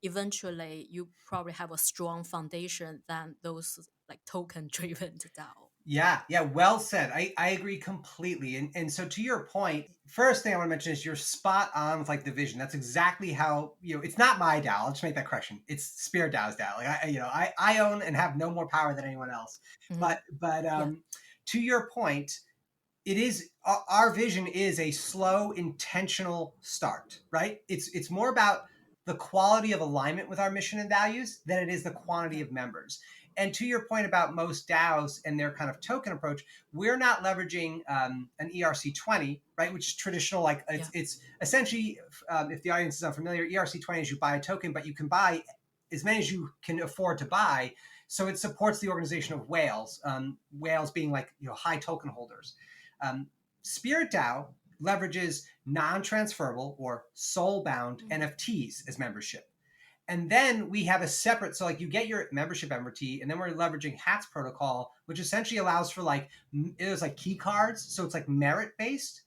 eventually you probably have a strong foundation than those like token driven DAO. Yeah, well said. I agree completely. And so to your point, first thing I want to mention is you're spot on with like the vision. That's exactly how, it's not my DAO. I'll just make that correction. It's SpiritDAO's DAO. Like I own and have no more power than anyone else. But to your point, it is our vision is a slow, intentional start, right? It's more about the quality of alignment with our mission and values than it is the quantity of members. And to your point about most DAOs and their kind of token approach, we're not leveraging an ERC20, right? Which is traditional, like it's essentially, if the audience is unfamiliar, ERC20 is you buy a token, but you can buy as many as you can afford to buy. So it supports the organization of whales, whales being like, high token holders. SpiritDAO leverages non-transferable or soul-bound NFTs as membership. And then we have a separate, so like you get your membership NFT, and then we're leveraging HATS protocol, which essentially allows for like, it was like key cards. So it's like merit based.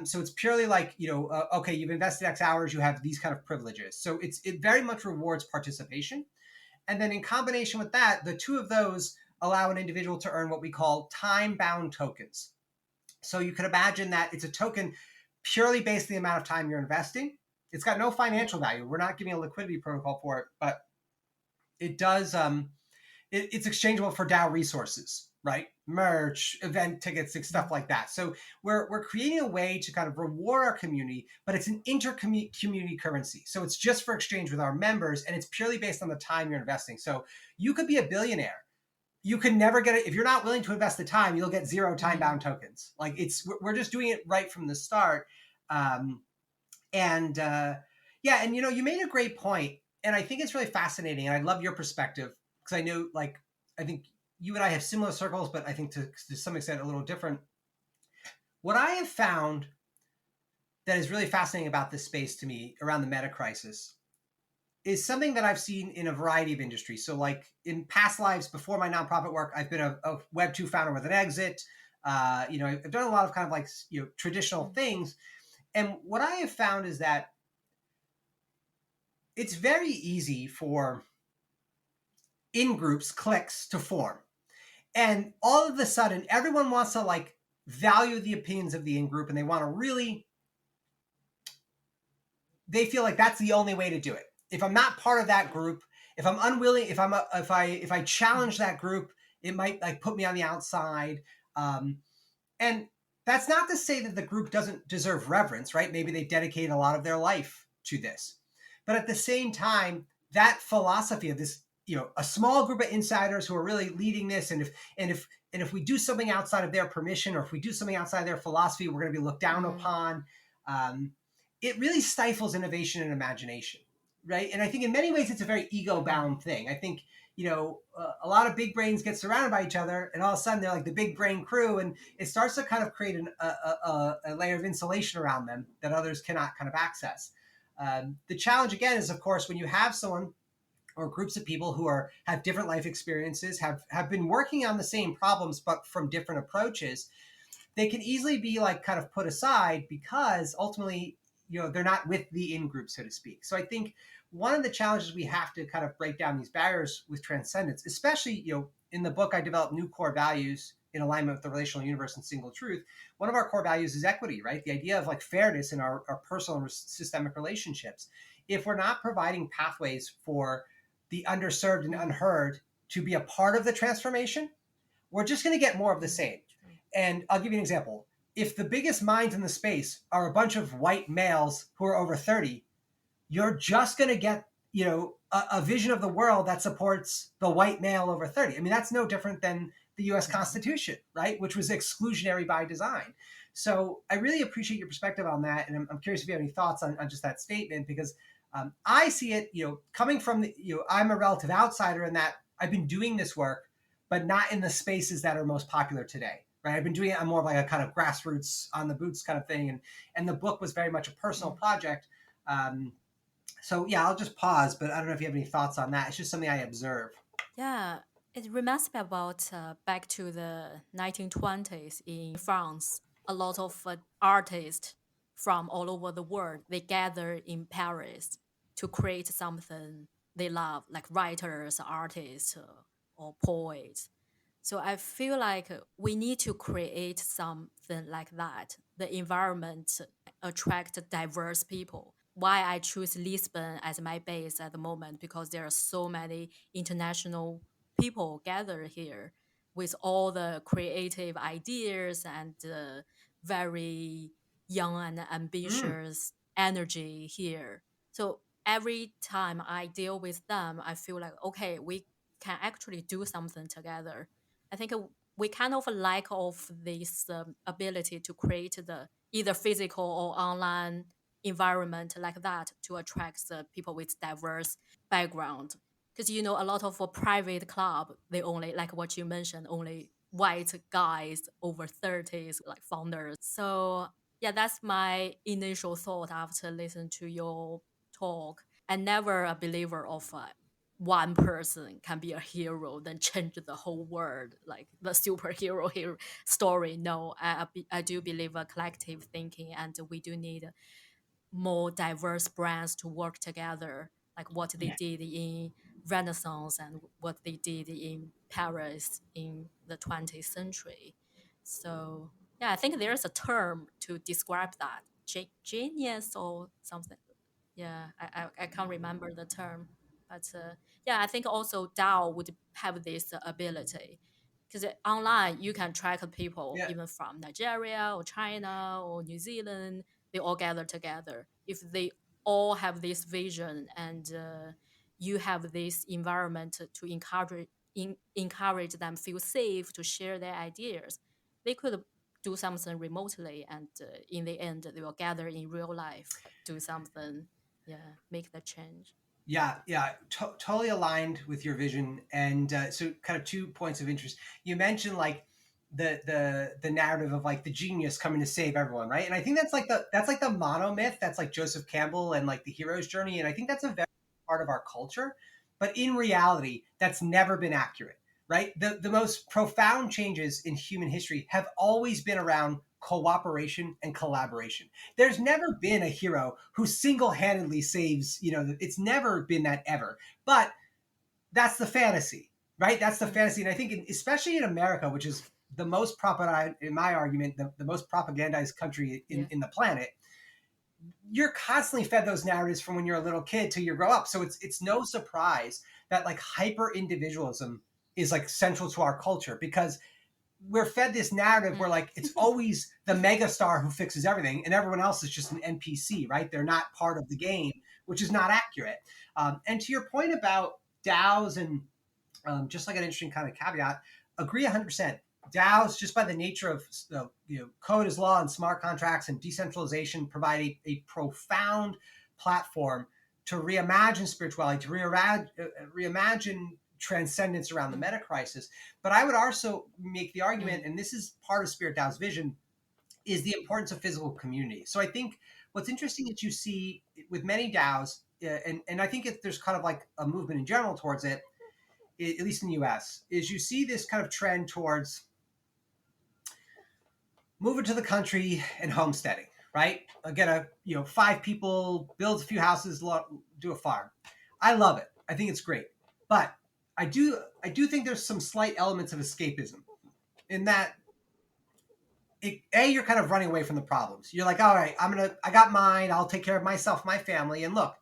So it's purely like, okay, you've invested X hours, you have these kind of privileges. So it very much rewards participation. And then in combination with that, the two of those allow an individual to earn what we call time-bound tokens. So you can imagine that it's a token purely based on the amount of time you're investing. It's got no financial value. We're not giving a liquidity protocol for it, but it does. It's exchangeable for DAO resources, right? Merch, event tickets, stuff like that. So we're creating a way to kind of reward our community, but it's an inter-community currency. So it's just for exchange with our members, and it's purely based on the time you're investing. So you could be a billionaire, you can never get it if you're not willing to invest the time. You'll get 0 time bound tokens. Like we're just doing it right from the start. Um, and yeah, and you made a great point, and I think it's really fascinating, and I love your perspective because I know, like, I think you and I have similar circles, but I think to some extent a little different. What I have found that is really fascinating about this space to me around the meta crisis is something that I've seen in a variety of industries. So, like in past lives before my nonprofit work, I've been a Web 2 founder with an exit. I've done a lot of kind of like traditional things, and what I have found is that it's very easy for in groups, cliques to form, and all of a sudden, everyone wants to like value the opinions of the in group, and they want to really. They feel like that's the only way to do it. If I'm not part of that group, if I'm unwilling, if I challenge that group, it might like put me on the outside. And that's not to say that the group doesn't deserve reverence, right? Maybe they dedicate a lot of their life to this, but at the same time, that philosophy of this, a small group of insiders who are really leading this, and if we do something outside of their permission, or if we do something outside their philosophy, we're going to be looked down upon. It really stifles innovation and imagination, right? And I think in many ways it's a very ego-bound thing. I think a lot of big brains get surrounded by each other, and all of a sudden they're like the big brain crew, and it starts to kind of create a layer of insulation around them that others cannot kind of access. The challenge again is, of course, when you have someone or groups of people who have different life experiences, have been working on the same problems but from different approaches, they can easily be like kind of put aside because ultimately they're not with the in group, so to speak. So I think one of the challenges we have to kind of break down these barriers with transcendence, especially in the book I developed new core values in alignment with the relational universe and single truth. One of our core values is equity, right? The idea of like fairness in our personal and systemic relationships. If we're not providing pathways for the underserved and unheard to be a part of the transformation, we're just going to get more of the same. And I'll give you an example. If the biggest minds in the space are a bunch of white males who are over 30, you're just going to get, a vision of the world that supports the white male over 30. I mean, that's no different than the US Constitution, right? Which was exclusionary by design. So I really appreciate your perspective on that. And I'm curious if you have any thoughts on just that statement, because I see it, coming from I'm a relative outsider in that I've been doing this work, but not in the spaces that are most popular today. Right. I've been doing it on more of like a kind of grassroots on the boots kind of thing. And the book was very much a personal project. So yeah, I'll just pause, but I don't know if you have any thoughts on that. It's just something I observe. Yeah, it reminds me about back to the 1920s in France. A lot of artists from all over the world, they gather in Paris to create something they love, like writers, artists, or poets. So I feel like we need to create something like that. The environment attract diverse people. Why I choose Lisbon as my base at the moment, because there are so many international people gathered here with all the creative ideas and very young and ambitious energy here. So every time I deal with them, I feel like, okay, we can actually do something together. I think we kind of lack of this ability to create the either physical or online environment like that to attract the people with diverse background. Because a lot of private club, they only, like what you mentioned, only white guys over 30s like founders. So yeah, that's my initial thought after listening to your talk. I'm never a believer of one person can be a hero then change the whole world, like the superhero hero story. No, I do believe a collective thinking, and we do need more diverse brands to work together, like what they did in Renaissance and what they did in Paris in the 20th century. So yeah, I think there's a term to describe that, genius or something. Yeah, I can't remember the term, but yeah, I think also DAO would have this ability, because online you can track people Yeah. even from Nigeria or China or New Zealand. They all gather together. If they all have this vision and you have this environment to encourage them feel safe to share their ideas. They could do something remotely, and in the end, they will gather in real life, do something, yeah, make the change. Yeah, totally aligned with your vision. And so, kind of 2 points of interest. You mentioned like the narrative of like the genius coming to save everyone, right? And I think that's like the monomyth. That's like Joseph Campbell and like the hero's journey. And I think that's a very part of our culture. But in reality, that's never been accurate, right? The most profound changes in human history have always been around cooperation and collaboration. There's never been a hero who single-handedly saves, it's never been that ever. But that's the fantasy, right? That's the fantasy. And I think especially in America, which is the most in my argument, the most propagandized country in the planet, you're constantly fed those narratives from when you're a little kid till you grow up. So it's no surprise that like hyper individualism is like central to our culture, because we're fed this narrative where like it's always the megastar who fixes everything and everyone else is just an NPC, right? They're not part of the game, which is not accurate. And to your point about DAOs and just like an interesting kind of caveat, agree 100%. DAOs, just by the nature of code is law and smart contracts and decentralization, provide a profound platform to reimagine spirituality, to reimagine transcendence around the meta crisis. But I would also make the argument, and this is part of SpiritDAO's vision, is the importance of physical community. So I think what's interesting that you see with many DAOs, and I think there's kind of like a movement in general towards it, at least in the US, is you see this kind of trend towards moving to the country and homesteading, right? Get 5 people, build a few houses, do a farm. I love it. I think it's great. But I do think there's some slight elements of escapism in that you're kind of running away from the problems. You're like, all right, I got mine. I'll take care of myself, my family. And look,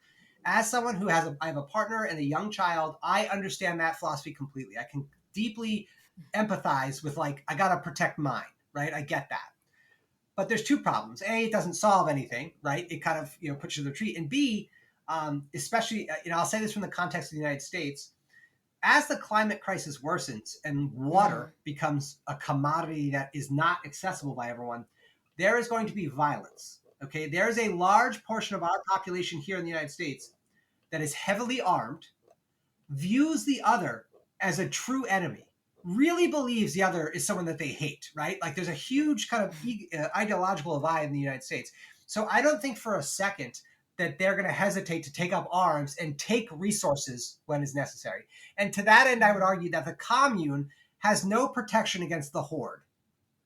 as someone who I have a partner and a young child, I understand that philosophy completely. I can deeply empathize with like, I got to protect mine, right? I get that. But there's 2 problems. A, it doesn't solve anything, right? It kind of, puts you to the retreat. And B, especially, I'll say this from the context of the United States, as the climate crisis worsens and water becomes a commodity that is not accessible by everyone, there is going to be violence. Okay, there is a large portion of our population here in the United States that is heavily armed, views the other as a true enemy, really believes the other is someone that they hate, right? Like there's a huge kind of ideological divide in the United States. So I don't think for a second that they're going to hesitate to take up arms and take resources when is necessary. And to that end, I would argue that the commune has no protection against the horde,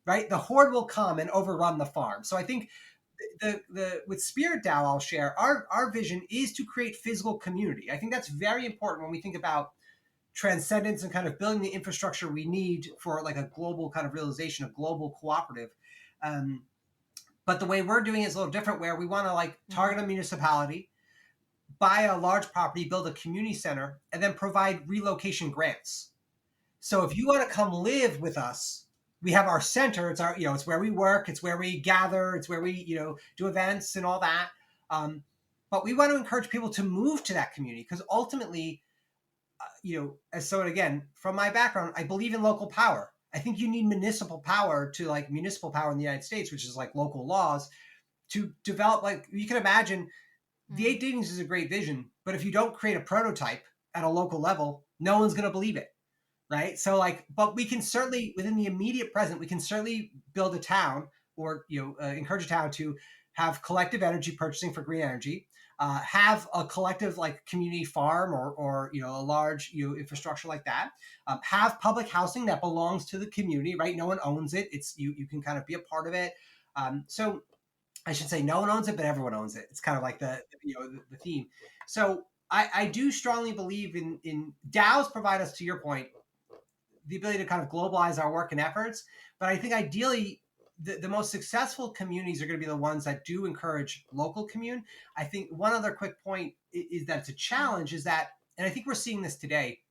right? The horde will come and overrun the farm. So I think with SpiritDAO, I'll share, our vision is to create physical community. I think that's very important when we think about transcendence and kind of building the infrastructure we need for like a global kind of realization, a global cooperative. But the way we're doing it is a little different, where we want to like target a municipality, buy a large property, build a community center, and then provide relocation grants. So if you want to come live with us, we have our center. It's it's where we work. It's where we gather. It's where we, do events and all that. But we want to encourage people to move to that community, because ultimately, so again, from my background, I believe in local power. I think you need municipal power municipal power in the United States, which is like local laws, to develop. Like you can imagine, the Eight Dignities is a great vision, but if you don't create a prototype at a local level, no one's going to believe it, right? So but we can certainly, within the immediate present, we can certainly build a town or encourage a town to have collective energy purchasing for green energy. Have a collective like community farm or a large infrastructure like that. Have public housing that belongs to the community, right? No one owns it. It's you can kind of be a part of it. So I should say no one owns it, but everyone owns it. It's kind of like the theme. So I do strongly believe in DAOs provide us, to your point, the ability to kind of globalize our work and efforts. But I think ideally, the most successful communities are going to be the ones that do encourage local commune. I think one other quick point is that it's a challenge, is that, and I think we're seeing this today,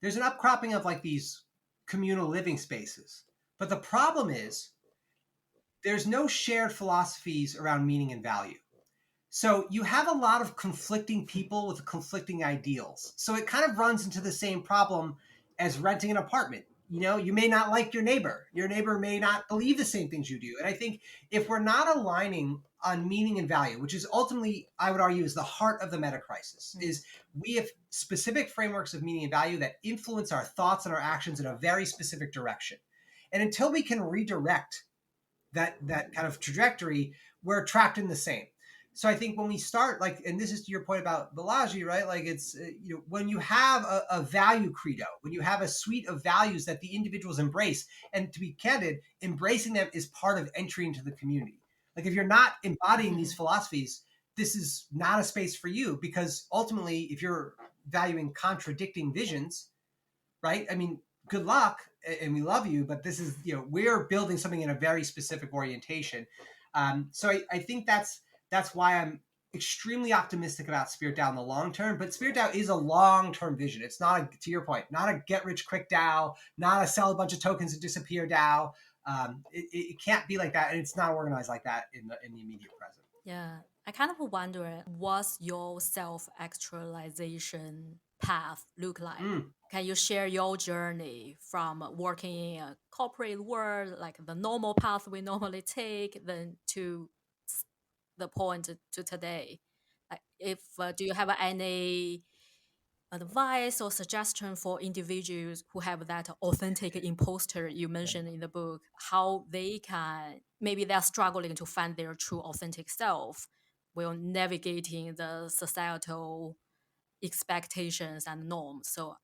there's an upcropping of like these communal living spaces. But the problem is there's no shared philosophies around meaning and value. So you have a lot of conflicting people with conflicting ideals. So it kind of runs into the same problem as renting an apartment. You know, you may not like your neighbor. Your neighbor may not believe the same things you do. And I think if we're not aligning on meaning and value, which is ultimately, I would argue, is the heart of the meta crisis, is we have specific frameworks of meaning and value that influence our thoughts and our actions in a very specific direction. And until we can redirect that kind of trajectory, we're trapped in the same. So I think when we start, like, and this is to your point about Balaji, right? Like it's, when you have a value credo, when you have a suite of values that the individuals embrace, and to be candid, embracing them is part of entry into the community. Like if you're not embodying these philosophies, this is not a space for you, because ultimately, if you're valuing contradicting visions, right? I mean, good luck, and we love you, but this is, we're building something in a very specific orientation. So I think that's why I'm extremely optimistic about SpiritDAO in the long term. But SpiritDAO is a long-term vision. It's not, to your point, not a get-rich-quick DAO, not a sell a bunch of tokens and disappear DAO. It can't be like that, and it's not organized like that in the immediate present. Yeah, I kind of wonder, what's your self-actualization path look like? Can you share your journey from working in a corporate world, like the normal path we normally take, then to the point to today? Like, if do you have any advice or suggestion for individuals who have that authentic imposter you mentioned in the book, how they can, maybe they're struggling to find their true authentic self while navigating the societal expectations and norms? So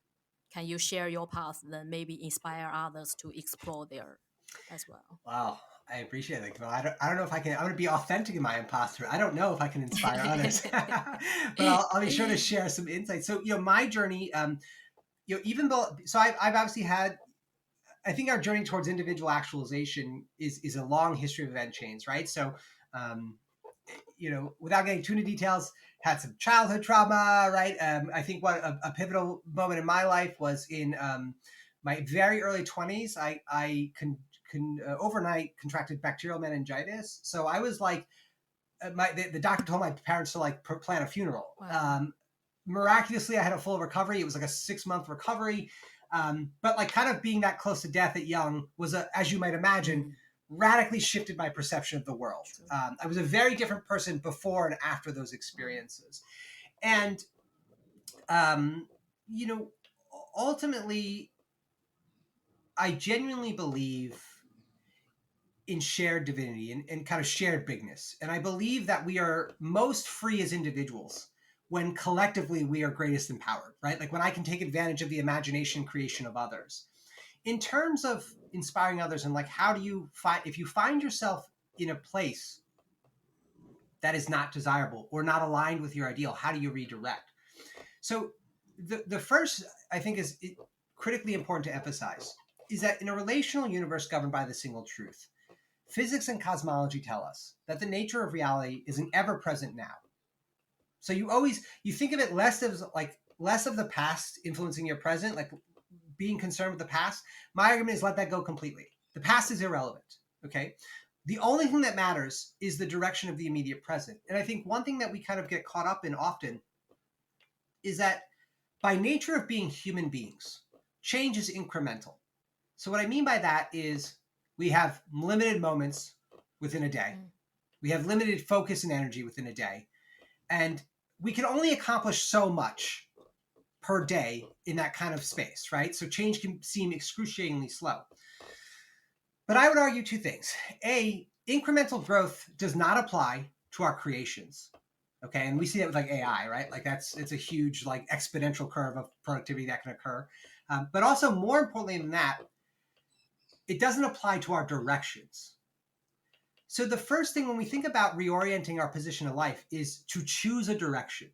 can you share your path, then maybe inspire others to explore there as well? Wow, I appreciate it. Well, I don't know if I can. I'm going to be authentic in my imposter. I don't know if I can inspire others, but I'll be sure to share some insights. So, my journey, even though, so I've obviously had, I think our journey towards individual actualization is a long history of event chains, right? So, without getting too into details, had some childhood trauma, right? I think what a pivotal moment in my life was in my very early 20s. I overnight contracted bacterial meningitis. So I was like, the doctor told my parents to like plan a funeral. Wow. Miraculously, I had a full recovery. It was like a 6-month recovery. But like kind of being that close to death at young was, as you might imagine, radically shifted my perception of the world. I was a very different person before and after those experiences. And, ultimately, I genuinely believe in shared divinity and kind of shared bigness. And I believe that we are most free as individuals when collectively we are greatest empowered, right? Like when I can take advantage of the imagination creation of others. In terms of inspiring others, and like, how do you find, if you find yourself in a place that is not desirable or not aligned with your ideal, how do you redirect? So the first, I think, is critically important to emphasize is that in a relational universe governed by the single truth, physics and cosmology tell us that the nature of reality is an ever-present now. So you think of it less of the past influencing your present, like being concerned with the past. My argument is let that go completely. The past is irrelevant, okay? The only thing that matters is the direction of the immediate present. And I think one thing that we kind of get caught up in often is that by nature of being human beings, change is incremental. So what I mean by that is we have limited moments within a day. We have limited focus and energy within a day. And we can only accomplish so much per day in that kind of space, right? So change can seem excruciatingly slow. But I would argue two things. A, incremental growth does not apply to our creations. Okay, and we see that with like AI, right? Like it's a huge like exponential curve of productivity that can occur. But also more importantly than that, it doesn't apply to our directions. So the first thing when we think about reorienting our position in life is to choose a direction.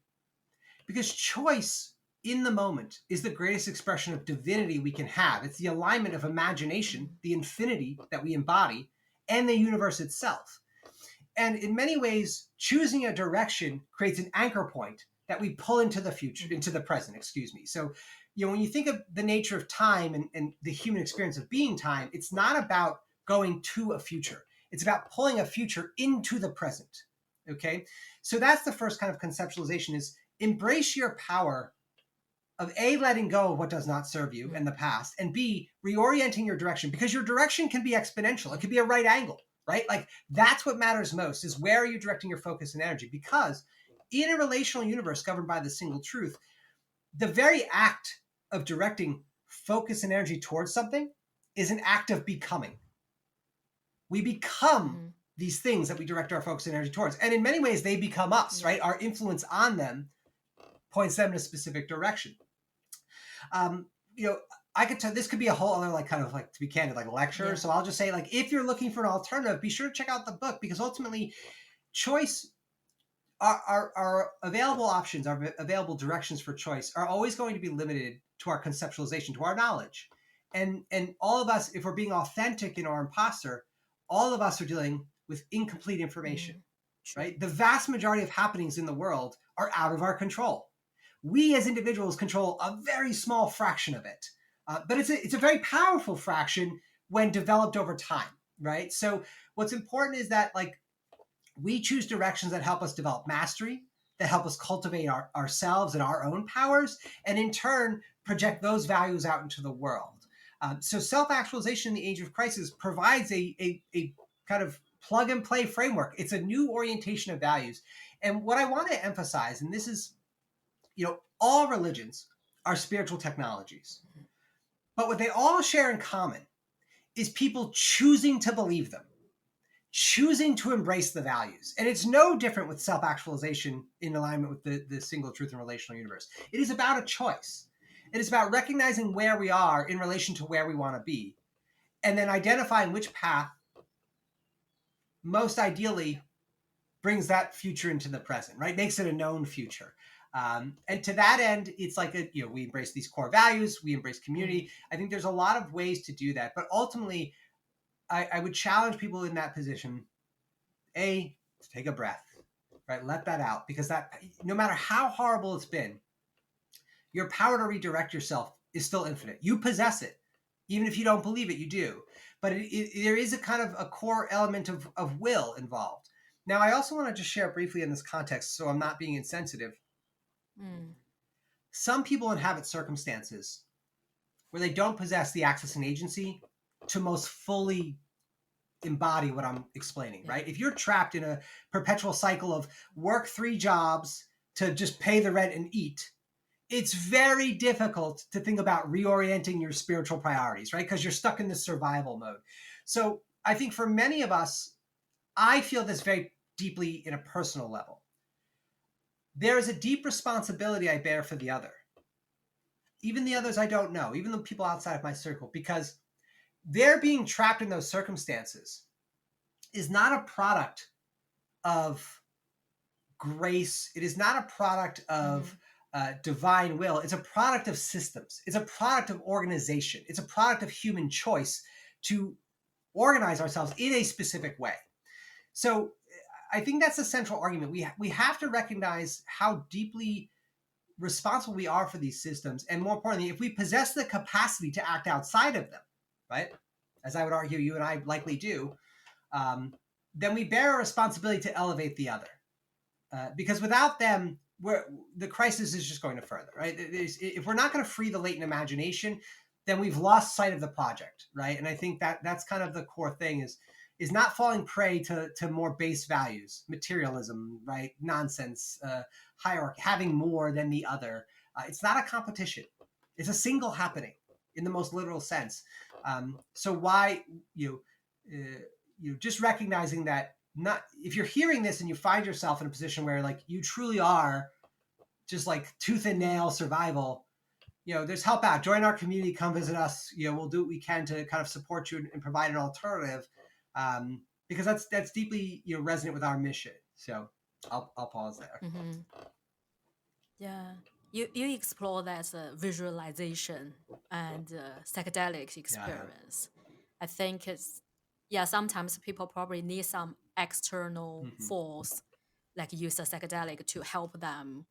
Because choice in the moment is the greatest expression of divinity we can have. It's the alignment of imagination, the infinity that we embody, and the universe itself. And in many ways, choosing a direction creates an anchor point that we pull into the future, into the present, excuse me. So, when you think of the nature of time and the human experience of being time, it's not about going to a future. It's about pulling a future into the present. Okay. So that's the first kind of conceptualization, is embrace your power of A, letting go of what does not serve you in the past, and B, reorienting your direction, because your direction can be exponential. It could be a right angle, right? Like that's what matters most, is where are you directing your focus and energy? Because in a relational universe governed by the single truth, the very act of directing focus and energy towards something is an act of becoming. We become these things that we direct our focus and energy towards. And in many ways, they become us, right? Our influence on them points them in a specific direction. I could tell this could be a whole other, like, kind of like, to be candid, like a lecture. Yeah. So I'll just say, like, if you're looking for an alternative, be sure to check out the book, because ultimately choice, our available options, our available directions for choice are always going to be limited to our conceptualization, to our knowledge. And all of us, if we're being authentic in our imposter, all of us are dealing with incomplete information, right? The vast majority of happenings in the world are out of our control. We as individuals control a very small fraction of it, but it's a very powerful fraction when developed over time, right? So what's important is that, like, we choose directions that help us develop mastery, that help us cultivate ourselves and our own powers, and in turn project those values out into the world. So self-actualization in the age of crisis provides a kind of plug and play framework. It's a new orientation of values. And what I want to emphasize, and this is, all religions are spiritual technologies, but what they all share in common is people choosing to believe them, choosing to embrace the values. And it's no different with self-actualization in alignment with the single truth and relational universe. It is about a choice. It is about recognizing where we are in relation to where we want to be, and then identifying which path most ideally brings that future into the present, right? Makes it a known future. And to that end, it's like, we embrace these core values, we embrace community. I think there's a lot of ways to do that. But ultimately, I would challenge people in that position, to take a breath, right? Let that out, because that, no matter how horrible it's been, your power to redirect yourself is still infinite. You possess it. Even if you don't believe it, you do. But there is a kind of a core element of will involved. Now, I also want to just share briefly in this context, so I'm not being insensitive. Some people inhabit circumstances where they don't possess the access and agency to most fully embody what I'm explaining, right? If you're trapped in a perpetual cycle of work 3 jobs to just pay the rent and eat, it's very difficult to think about reorienting your spiritual priorities, right? Because you're stuck in this survival mode. So I think for many of us, I feel this very deeply in a personal level. There is a deep responsibility I bear for the other. Even the others I don't know, even the people outside of my circle, because they're being trapped in those circumstances is not a product of grace. It is not a product of divine will. It's a product of systems. It's a product of organization. It's a product of human choice to organize ourselves in a specific way. So I think that's the central argument. We have to recognize how deeply responsible we are for these systems. And more importantly, if we possess the capacity to act outside of them, right? As I would argue you and I likely do, then we bear a responsibility to elevate the other. Because without them, the crisis is just going to further, right? If we're not going to free the latent imagination, then we've lost sight of the project, right? And I think that's kind of the core thing, is not falling prey to more base values, materialism, right? Nonsense, hierarchy, having more than the other. It's not a competition. It's a single happening in the most literal sense. So why, just recognizing that, not, if you're hearing this and you find yourself in a position where, like, you truly are just like tooth and nail survival, there's help out. Join our community, come visit us. We'll do what we can to kind of support you and provide an alternative, because that's deeply resonant with our mission. So I'll pause there. Yeah, you explore that visualization and psychedelic experience. I think it's, sometimes people probably need some external force, like use a psychedelic to help them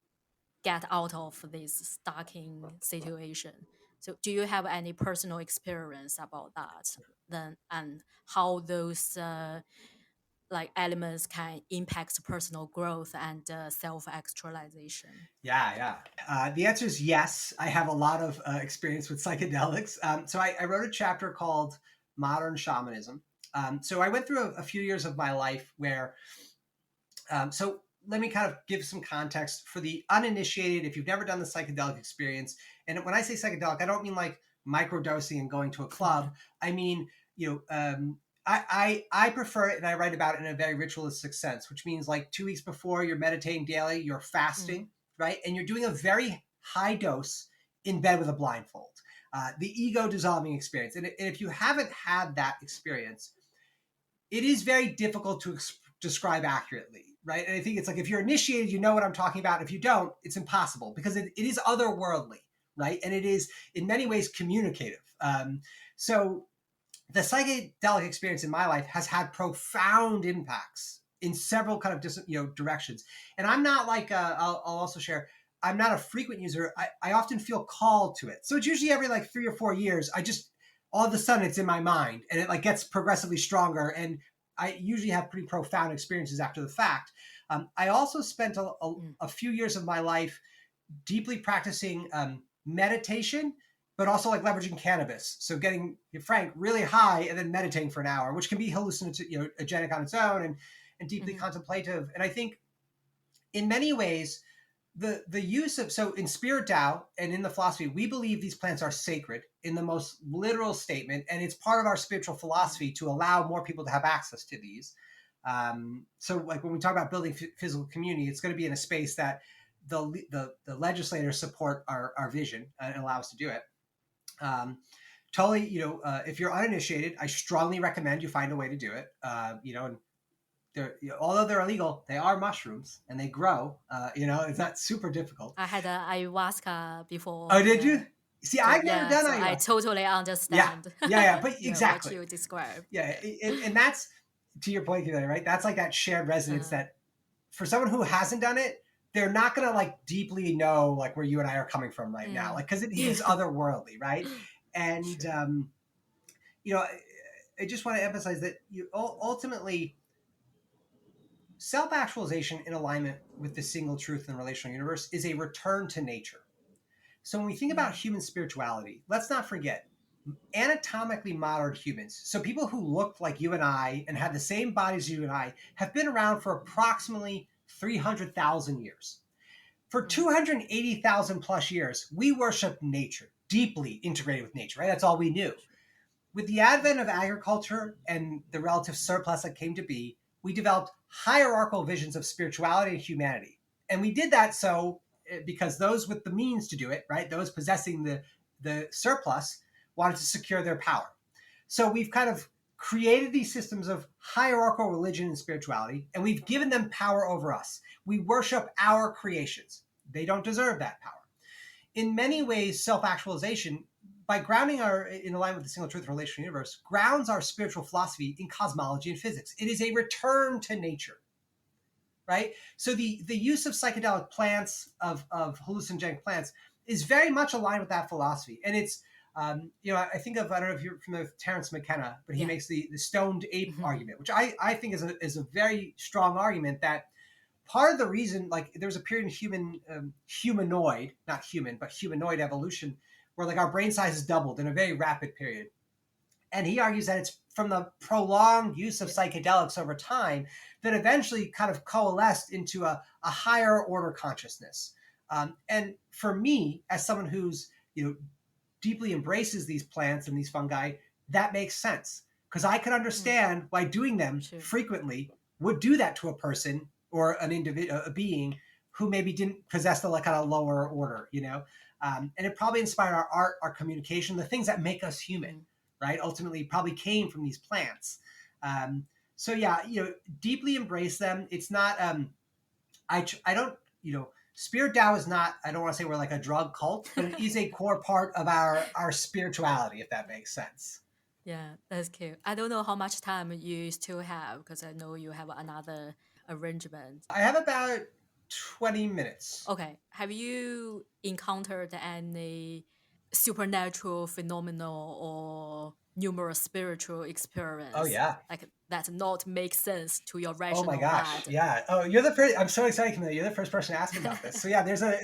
get out of this stucking situation. So do you have any personal experience about that then, and how those like elements can impact personal growth and self-actualization? Yeah. The answer is yes. I have a lot of experience with psychedelics. So I wrote a chapter called Modern Shamanism. So I went through a few years of my life where, so let me kind of give some context for the uninitiated. If you've never done the psychedelic experience, and when I say psychedelic, I don't mean like microdosing and going to a club. I mean, I prefer it, and I write about it in a very ritualistic sense, which means like 2 weeks before you're meditating daily, you're fasting, right? And you're doing a very high dose in bed with a blindfold. The ego dissolving experience. And if you haven't had that experience, it is very difficult to describe accurately, right? And I think it's like if you're initiated, you know what I'm talking about. If you don't, it's impossible because it is otherworldly, right? And it is in many ways communicative. So the psychedelic experience in my life has had profound impacts in several kind of directions. And I'm not like I'll also share. I'm not a frequent user. I often feel called to it. So it's usually every like 3 or 4 years. I just all of a sudden it's in my mind and it like gets progressively stronger. And I usually have pretty profound experiences after the fact. I also spent a few years of my life deeply practicing meditation, but also like leveraging cannabis. So getting, frank, really high and then meditating for an hour, which can be hallucinogenic on its own and deeply contemplative. And I think in many ways, the use of, so in SpiritDAO and in the philosophy, we believe these plants are sacred in the most literal statement. And it's part of our spiritual philosophy to allow more people to have access to these. So like when we talk about building physical community, it's going to be in a space that the legislators support our vision and allow us to do it. Totally, if you're uninitiated, I strongly recommend you find a way to do it. And although they're illegal, they are mushrooms and they grow. It's not super difficult. I had ayahuasca before. Oh, did you? See, I've never done ayahuasca. I totally understand. Yeah, but exactly what you described. Yeah, and that's to your point, right? That's like that shared resonance that for someone who hasn't done it, they're not gonna like deeply know like where you and I are coming from right now, like because it is otherworldly, right? And I just want to emphasize that you ultimately self-actualization in alignment with the single truth in the relational universe is a return to nature. So when we think about human spirituality, let's not forget anatomically modern humans. So people who looked like you and I and had the same bodies as you and I have been around for approximately 300,000 years. For 280,000 plus years, we worshiped nature, deeply integrated with nature, right? That's all we knew. With the advent of agriculture and the relative surplus that came to be, we developed hierarchical visions of spirituality and humanity. And we did that because those with the means to do it, right, those possessing the surplus, wanted to secure their power. So we've kind of created these systems of hierarchical religion and spirituality, and we've given them power over us. We worship our creations. They don't deserve that power. In many ways, self-actualization, by grounding in alignment with the single truth of the relational universe, grounds our spiritual philosophy in cosmology and physics. It is a return to nature, right? So the use of psychedelic plants, of hallucinogenic plants, is very much aligned with that philosophy. And it's, I think of, I don't know if you're familiar with Terence McKenna, but he makes the stoned ape argument, which I think is a very strong argument that part of the reason, like there was a period in humanoid evolution where like our brain size has doubled in a very rapid period. And he argues that it's from the prolonged use of psychedelics over time that eventually kind of coalesced into a higher order consciousness. And for me, as someone who's, deeply embraces these plants and these fungi, that makes sense. Because I can understand why doing them frequently would do that to a person or an individual, a being who maybe didn't possess the like kind of lower order, and it probably inspired our art, our communication, the things that make us human, right? Ultimately, probably came from these plants. So yeah, deeply embrace them. It's not. I don't. SpiritDAO is not. I don't want to say we're like a drug cult, but it is a core part of our spirituality, if that makes sense. Yeah, that's cute. I don't know how much time you still have because I know you have another arrangement. I have about 20 minutes. Okay. Have you encountered any supernatural phenomenon or numerous spiritual Oh experience, yeah. like that not make sense to your Oh my rational gosh. mind. Yeah. Oh, you're the first. I'm so excited, Camilla. You're the first person to ask me about this. So yeah, there's a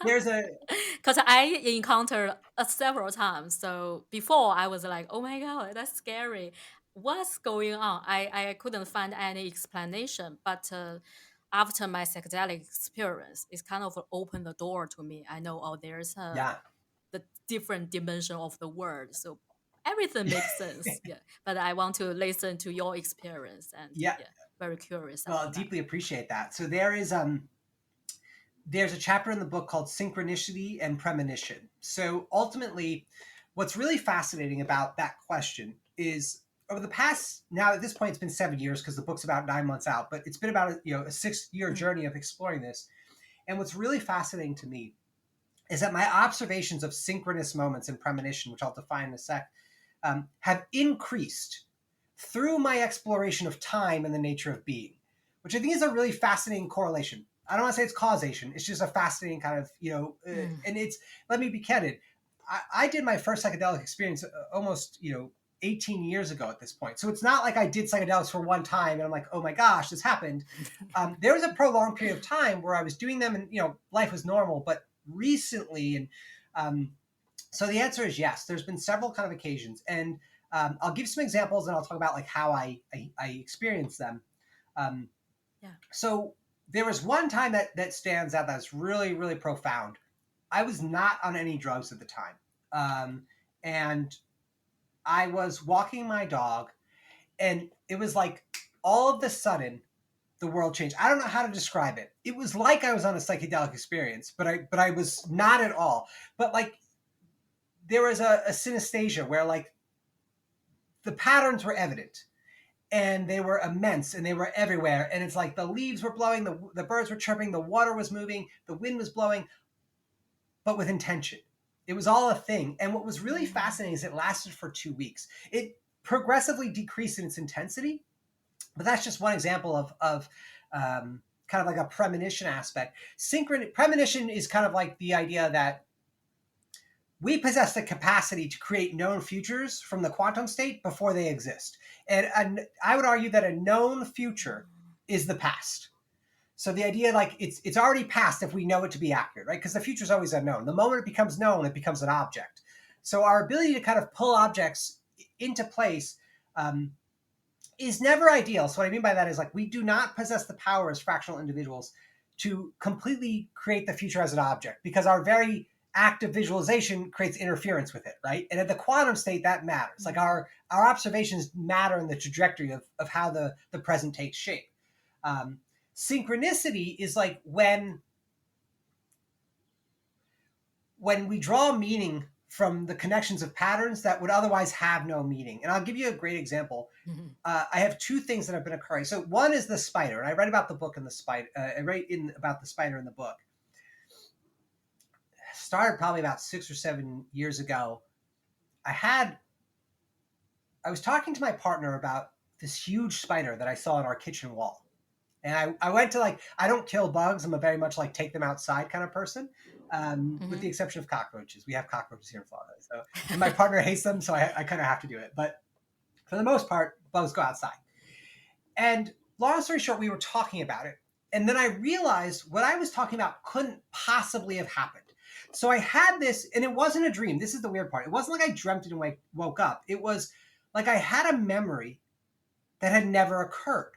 there's a Because I encountered several times. So before I was like, oh my God, that's scary. What's going on? I couldn't find any explanation. But after my psychedelic experience, it's kind of opened the door to me. I know, oh, there's yeah. the different dimension of the world. So everything makes sense. Yeah. But I want to listen to your experience and Yeah. yeah, very curious Well, about that. deeply appreciate that. So there's a chapter in the book called Synchronicity and Premonition. So ultimately, what's really fascinating about that question is over the past, now at this point it's been 7 years because the book's about 9 months out, but it's been about a 6-year journey of exploring this. And what's really fascinating to me is that my observations of synchronous moments and premonition, which I'll define in a sec, have increased through my exploration of time and the nature of being, which I think is a really fascinating correlation. I don't want to say it's causation. It's just a fascinating kind of, and it's, let me be candid. I did my first psychedelic experience almost, 18 years ago at this point. So it's not like I did psychedelics for one time and I'm like, oh my gosh, this happened. There was a prolonged period of time where I was doing them and, life was normal, but recently, and so the answer is yes. There's been several kind of occasions, and I'll give some examples, and I'll talk about like how I experienced them. Yeah. So there was one time that stands out that's really, really profound. I was not on any drugs at the time, and I was walking my dog, and it was like all of a sudden the world changed. I don't know how to describe it. It was like I was on a psychedelic experience, but I was not at all. But like there was a synesthesia where like the patterns were evident and they were immense and they were everywhere. And it's like the leaves were blowing, the birds were chirping, the water was moving, the wind was blowing, but with intention. It was all a thing. And what was really fascinating is it lasted for 2 weeks. It progressively decreased in its intensity, but that's just one example of kind of like a premonition aspect. Premonition is kind of like the idea that we possess the capacity to create known futures from the quantum state before they exist. And I would argue that a known future is the past. So the idea, like, it's already past if we know it to be accurate, right? Because the future is always unknown. The moment it becomes known, it becomes an object. So our ability to kind of pull objects into place is never ideal. So what I mean by that is, like, we do not possess the power as fractional individuals to completely create the future as an object, because our very act of visualization creates interference with it, right? And at the quantum state, that matters. Like our observations matter in the trajectory of how the present takes shape. Synchronicity is like when we draw meaning from the connections of patterns that would otherwise have no meaning. And I'll give you a great example. I have 2 things that have been occurring. So one is the spider, and I read about the book in the spider. I write about the spider in the book. Started probably about 6 or 7 years ago. I was talking to my partner about this huge spider that I saw on our kitchen wall. And I went to, like, I don't kill bugs. I'm a very much like take them outside kind of person, with the exception of cockroaches. We have cockroaches here in Florida. So, and my partner hates them, so I kind of have to do it. But for the most part, bugs go outside. And long story short, we were talking about it. And then I realized what I was talking about couldn't possibly have happened. So I had this, and it wasn't a dream. This is the weird part. It wasn't like I dreamt it and woke up. It was like I had a memory that had never occurred.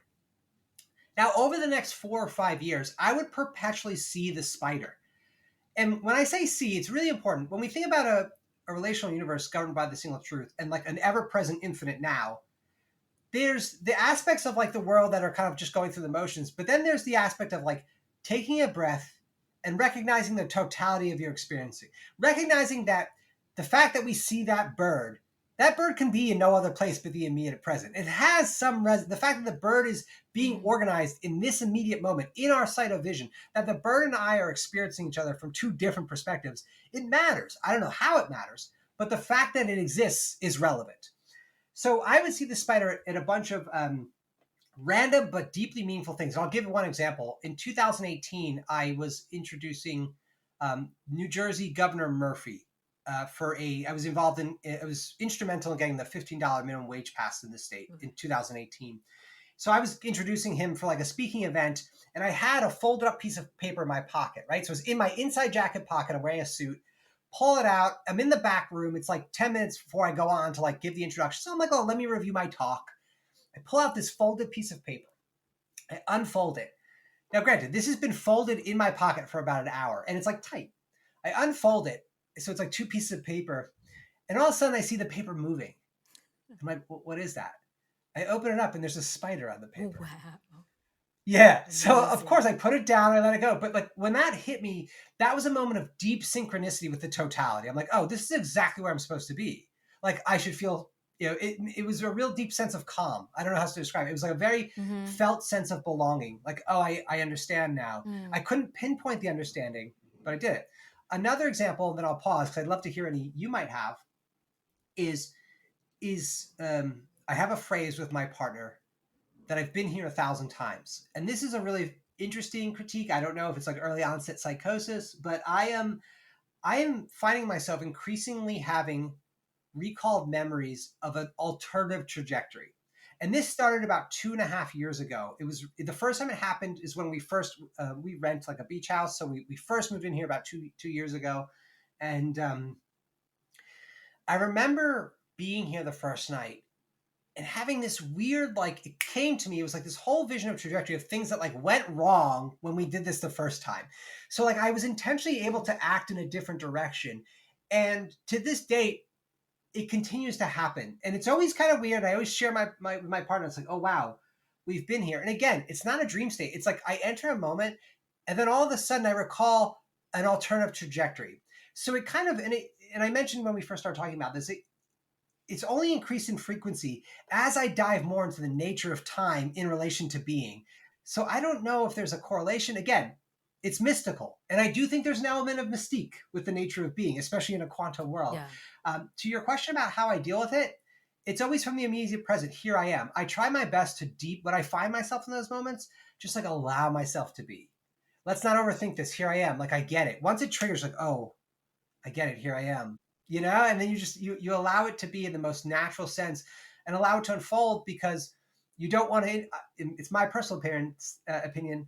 Now, over the next 4 or 5 years, I would perpetually see the spider. And when I say see, it's really important. When we think about a relational universe governed by the single truth and like an ever-present infinite now, there's the aspects of like the world that are kind of just going through the motions, but then there's the aspect of like taking a breath and recognizing the totality of your experiencing, recognizing that the fact that we see that bird can be in no other place but the immediate present. It has some the fact that the bird is being organized in this immediate moment in our sight of vision, that the bird and I are experiencing each other from 2 different perspectives. It matters. I don't know how it matters, but the fact that it exists is relevant. So I would see the spider in a bunch of random but deeply meaningful things. I'll give one example. In 2018, I was introducing New Jersey Governor Murphy I was involved in, I was instrumental in getting the $15 minimum wage passed in the state in 2018. So I was introducing him for like a speaking event, and I had a folded up piece of paper in my pocket, right? So it was in my inside jacket pocket. I'm wearing a suit. Pull it out. I'm in the back room. It's like 10 minutes before I go on to like give the introduction. So I'm like, oh, let me review my talk. I pull out this folded piece of paper. I unfold it. Now, granted, this has been folded in my pocket for about an hour, and it's like tight. I unfold it. So it's like two pieces of paper. And all of a sudden, I see the paper moving. I'm like, what is that? I open it up, and there's a spider on the paper. Oh, wow. Yeah. So of course I put it down and let it go. But like when that hit me, that was a moment of deep synchronicity with the totality. I'm like, oh, this is exactly where I'm supposed to be. Like I should feel, it was a real deep sense of calm. I don't know how to describe it. It was like a very felt sense of belonging. Like, oh, I understand now. I couldn't pinpoint the understanding, but I did it. Another example, and then I'll pause because I'd love to hear any you might have, is I have a phrase with my partner that I've been here 1,000 times. And this is a really interesting critique. I don't know if it's like early onset psychosis, but I am finding myself increasingly having recalled memories of an alternative trajectory. And this started about 2.5 years ago. It was the first time it happened is when we rent like a beach house. So we first moved in here about two years ago. And I remember being here the first night and having this weird, like, it came to me, it was like this whole vision of trajectory of things that like went wrong when we did this the first time. So like I was intentionally able to act in a different direction. And to this date, it continues to happen. And it's always kind of weird. I always share with my partner. It's like, oh, wow, we've been here. And again, it's not a dream state. It's like I enter a moment and then all of a sudden I recall an alternative trajectory. So it kind of, and I mentioned when we first started talking about this, it's only increased in frequency as I dive more into the nature of time in relation to being. So I don't know if there's a correlation. Again, it's mystical. And I do think there's an element of mystique with the nature of being, especially in a quantum world. Yeah. To your question about how I deal with it, it's always from the immediate present. Here I am. I try my best to when I find myself in those moments, just like allow myself to be. Let's not overthink this. Here I am. Like I get it. Once it triggers, like, oh, I get it. Here I am. And then you allow it to be in the most natural sense and allow it to unfold because you don't want to, it's my personal opinion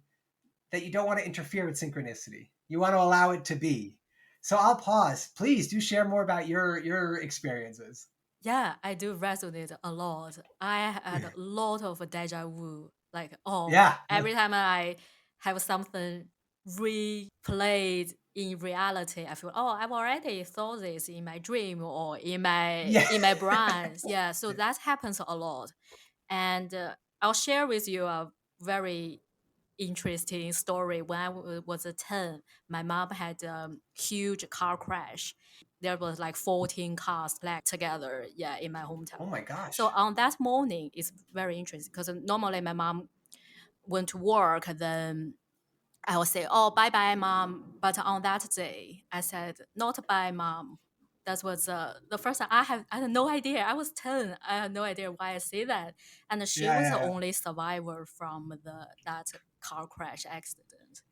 that you don't want to interfere with synchronicity. You want to allow it to be. So I'll pause. Please do share more about your experiences. Yeah, I do resonate a lot. I had a lot of deja vu. Like, Yeah. every time I have something replayed in reality, I feel, I've already thought this in my dream or in my brain. Yeah, so that happens a lot. And I'll share with you a very interesting story. When I was 10, my mom had a huge car crash. There was like 14 cars together, in my hometown. Oh my gosh. So on that morning, it's very interesting because normally my mom went to work, then I will say, oh, bye bye, mom. But on that day, I said, not bye, mom. That was the first time I had no idea. I was 10. I had no idea why I say that. And she was the only survivor from that car crash accident.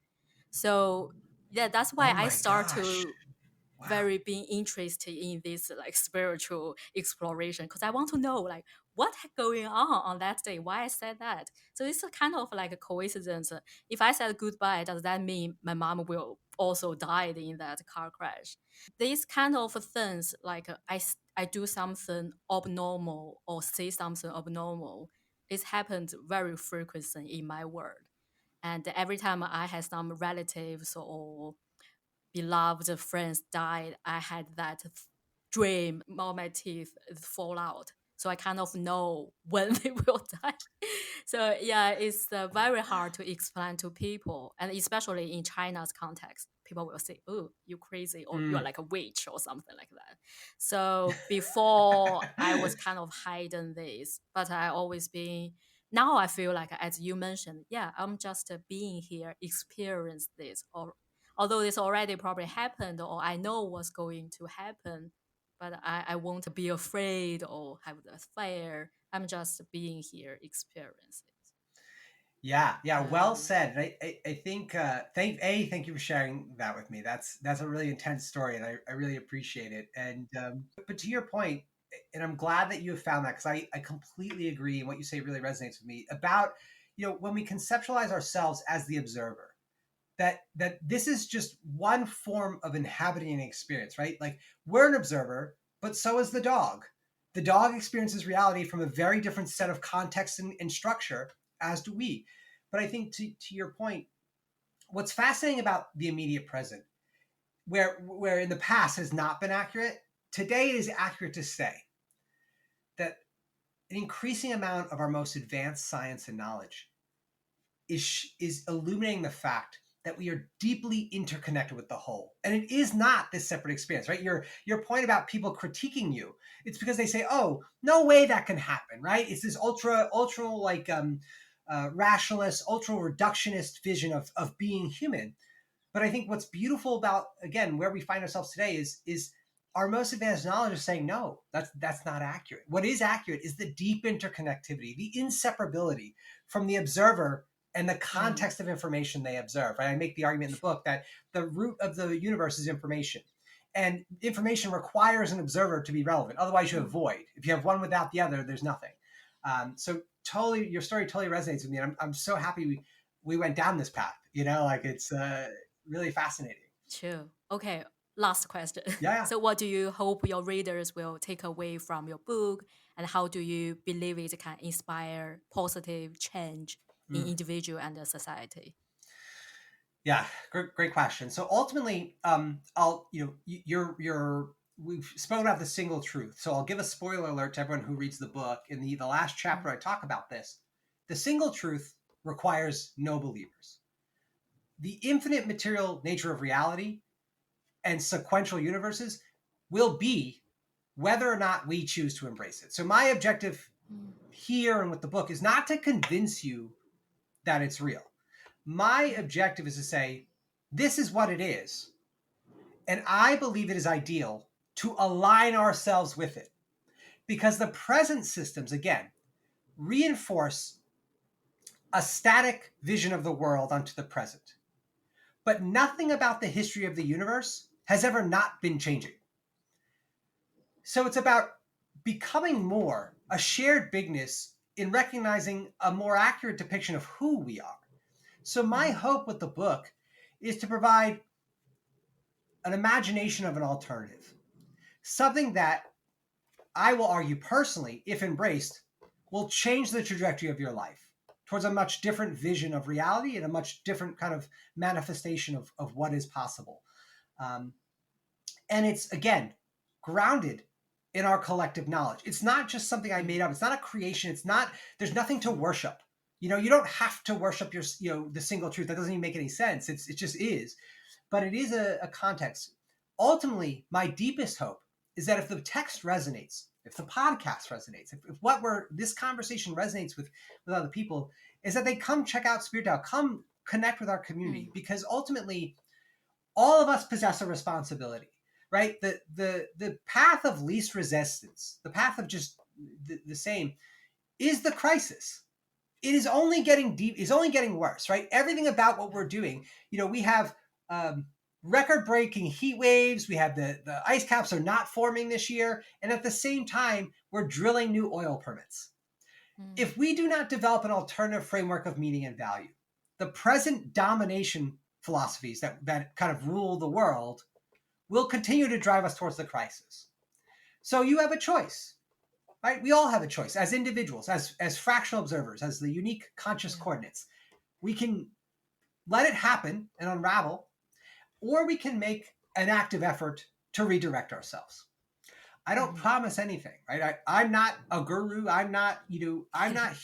So yeah, that's why I start to very being interested in this like spiritual exploration because I want to know like what going on that day, why I said that. So it's a kind of like a coincidence. If I said goodbye, does that mean my mom will also died in that car crash? These kind of things, like I do something abnormal or say something abnormal, it happened very frequently in my world. And every time I had some relatives or beloved friends died, I had that dream, all my teeth fall out. So I kind of know when they will die. So yeah, it's very hard to explain to people. And especially in China's context, people will say, oh, you crazy, or you're like a witch or something like that. So before I was kind of hiding this, but I always been, now I feel like, as you mentioned, yeah, I'm just being here, experience this, or although this already probably happened or I know what's going to happen, but I won't be afraid or have the fear. I'm just being here, experience it. Yeah, well Um, said. And I think thank you for sharing that with me. That's a really intense story, and I really appreciate it. And but to your point, and I'm glad that you have found that, because I completely agree, and what you say really resonates with me about, when we conceptualize ourselves as the observer, that this is just one form of inhabiting an experience, right? Like, we're an observer, but so is the dog. The dog experiences reality from a very different set of context and structure, as do we. But I think, to your point, what's fascinating about the immediate present, where in the past has not been accurate, today is accurate to say that an increasing amount of our most advanced science and knowledge is illuminating the fact that we are deeply interconnected with the whole, and it is not this separate experience, right? Your point about people critiquing you, it's because they say, oh, no way that can happen, right? It's this ultra like rationalist, ultra reductionist vision of being human. But I think what's beautiful about, again, where we find ourselves today is our most advanced knowledge is saying, no, that's not accurate. What is accurate is the deep interconnectivity, the inseparability from the observer and the mm, context of information they observe. Right? I make the argument in the book that the root of the universe is information. And information requires an observer to be relevant. Otherwise, you have mm, void. If you have one without the other, there's nothing. So totally, your story totally resonates with me. And I'm so happy we went down this path. Like it's really fascinating. true. Okay, last question. Yeah. So, what do you hope your readers will take away from your book, and how do you believe it can inspire positive change in Mm. individual and the society? Yeah, great question. So ultimately, I'll you're we've spoken about the single truth. So I'll give a spoiler alert to everyone who reads the book. In the last chapter, Mm, I talk about this. The single truth requires no believers. The infinite material nature of reality and sequential universes will be whether or not we choose to embrace it. So my objective mm, here and with the book is not to convince you that it's real. My mm, objective is to say, this is what it is. And I believe it is ideal to align ourselves with it, because the present systems, again, reinforce a static vision of the world onto the present. But nothing about the history of the universe has ever not been changing. So it's about becoming more a shared bigness in recognizing a more accurate depiction of who we are. So my mm, hope with the book is to provide an imagination of an alternative, something that I will argue personally, if embraced, will change the trajectory of your life towards a much different vision of reality and a much different kind of manifestation of what is possible. Um, and it's, again, grounded in our collective knowledge. It's not just something I made mm, up. It's not a creation. It's not, there's nothing to worship. You don't have to worship the single truth. That doesn't even make any sense. It just is. But it is a context. Ultimately, my deepest hope is that if the text resonates, if the podcast resonates, if this conversation resonates with other people, is that they come check out SpiritDAO, come connect with our community, mm, because ultimately all of us possess a responsibility, right? The path of least resistance, the path of just the same, is the crisis. It is only getting deep, is only getting worse, right? Everything about what we're doing, we have record-breaking heat waves. We have the ice caps are not forming this year, and at the same time, we're drilling new oil permits. mm, If we do not develop an alternative framework of meaning and value, the present domination philosophies that kind of rule the world will continue to drive us towards the crisis. So you have a choice, right? We all have a choice as individuals, as fractional observers, as the unique conscious yeah, coordinates. We can let it happen and unravel, or we can make an active effort to redirect ourselves. I don't mm, promise anything, right? I'm not a guru. I'm not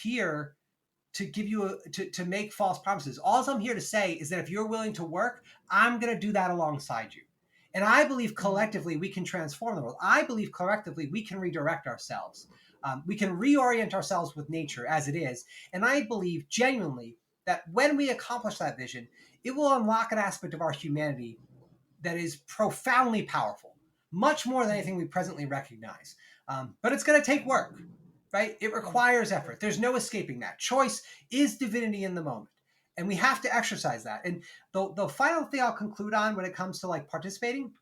here to give you to make false promises. All I'm here to say is that if you're willing to work, I'm going to do that alongside you. And I believe mm, collectively we can transform the world. I believe collectively we can redirect ourselves. We can reorient ourselves with nature as it is. And I believe genuinely that when we accomplish that vision, it will unlock an aspect of our humanity that is profoundly powerful, much more than mm, anything we presently recognize. But it's going to take work, right? It requires effort. There's no escaping that. Choice is divinity in the moment. And we have to exercise that. And the final thing I'll conclude on when it comes to like participating,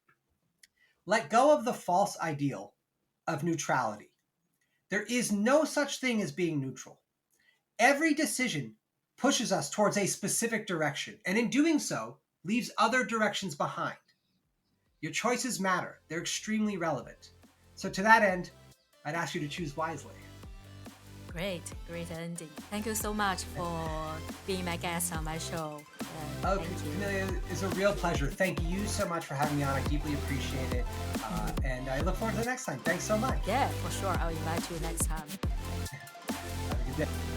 let go of the false ideal of neutrality. There is no such thing as being neutral. Every decision pushes us towards a specific direction, and in doing so, leaves other directions behind. Your choices matter. They're extremely relevant. So to that end, I'd ask you to choose wisely. Great ending. Thank you so much for being my guest on my show. Oh, Camellia, it's a real pleasure. Thank you so much for having me on. I deeply appreciate it. And I look forward to the next time. Thanks so much. Yeah, for sure. I'll invite you next time. Have a good day.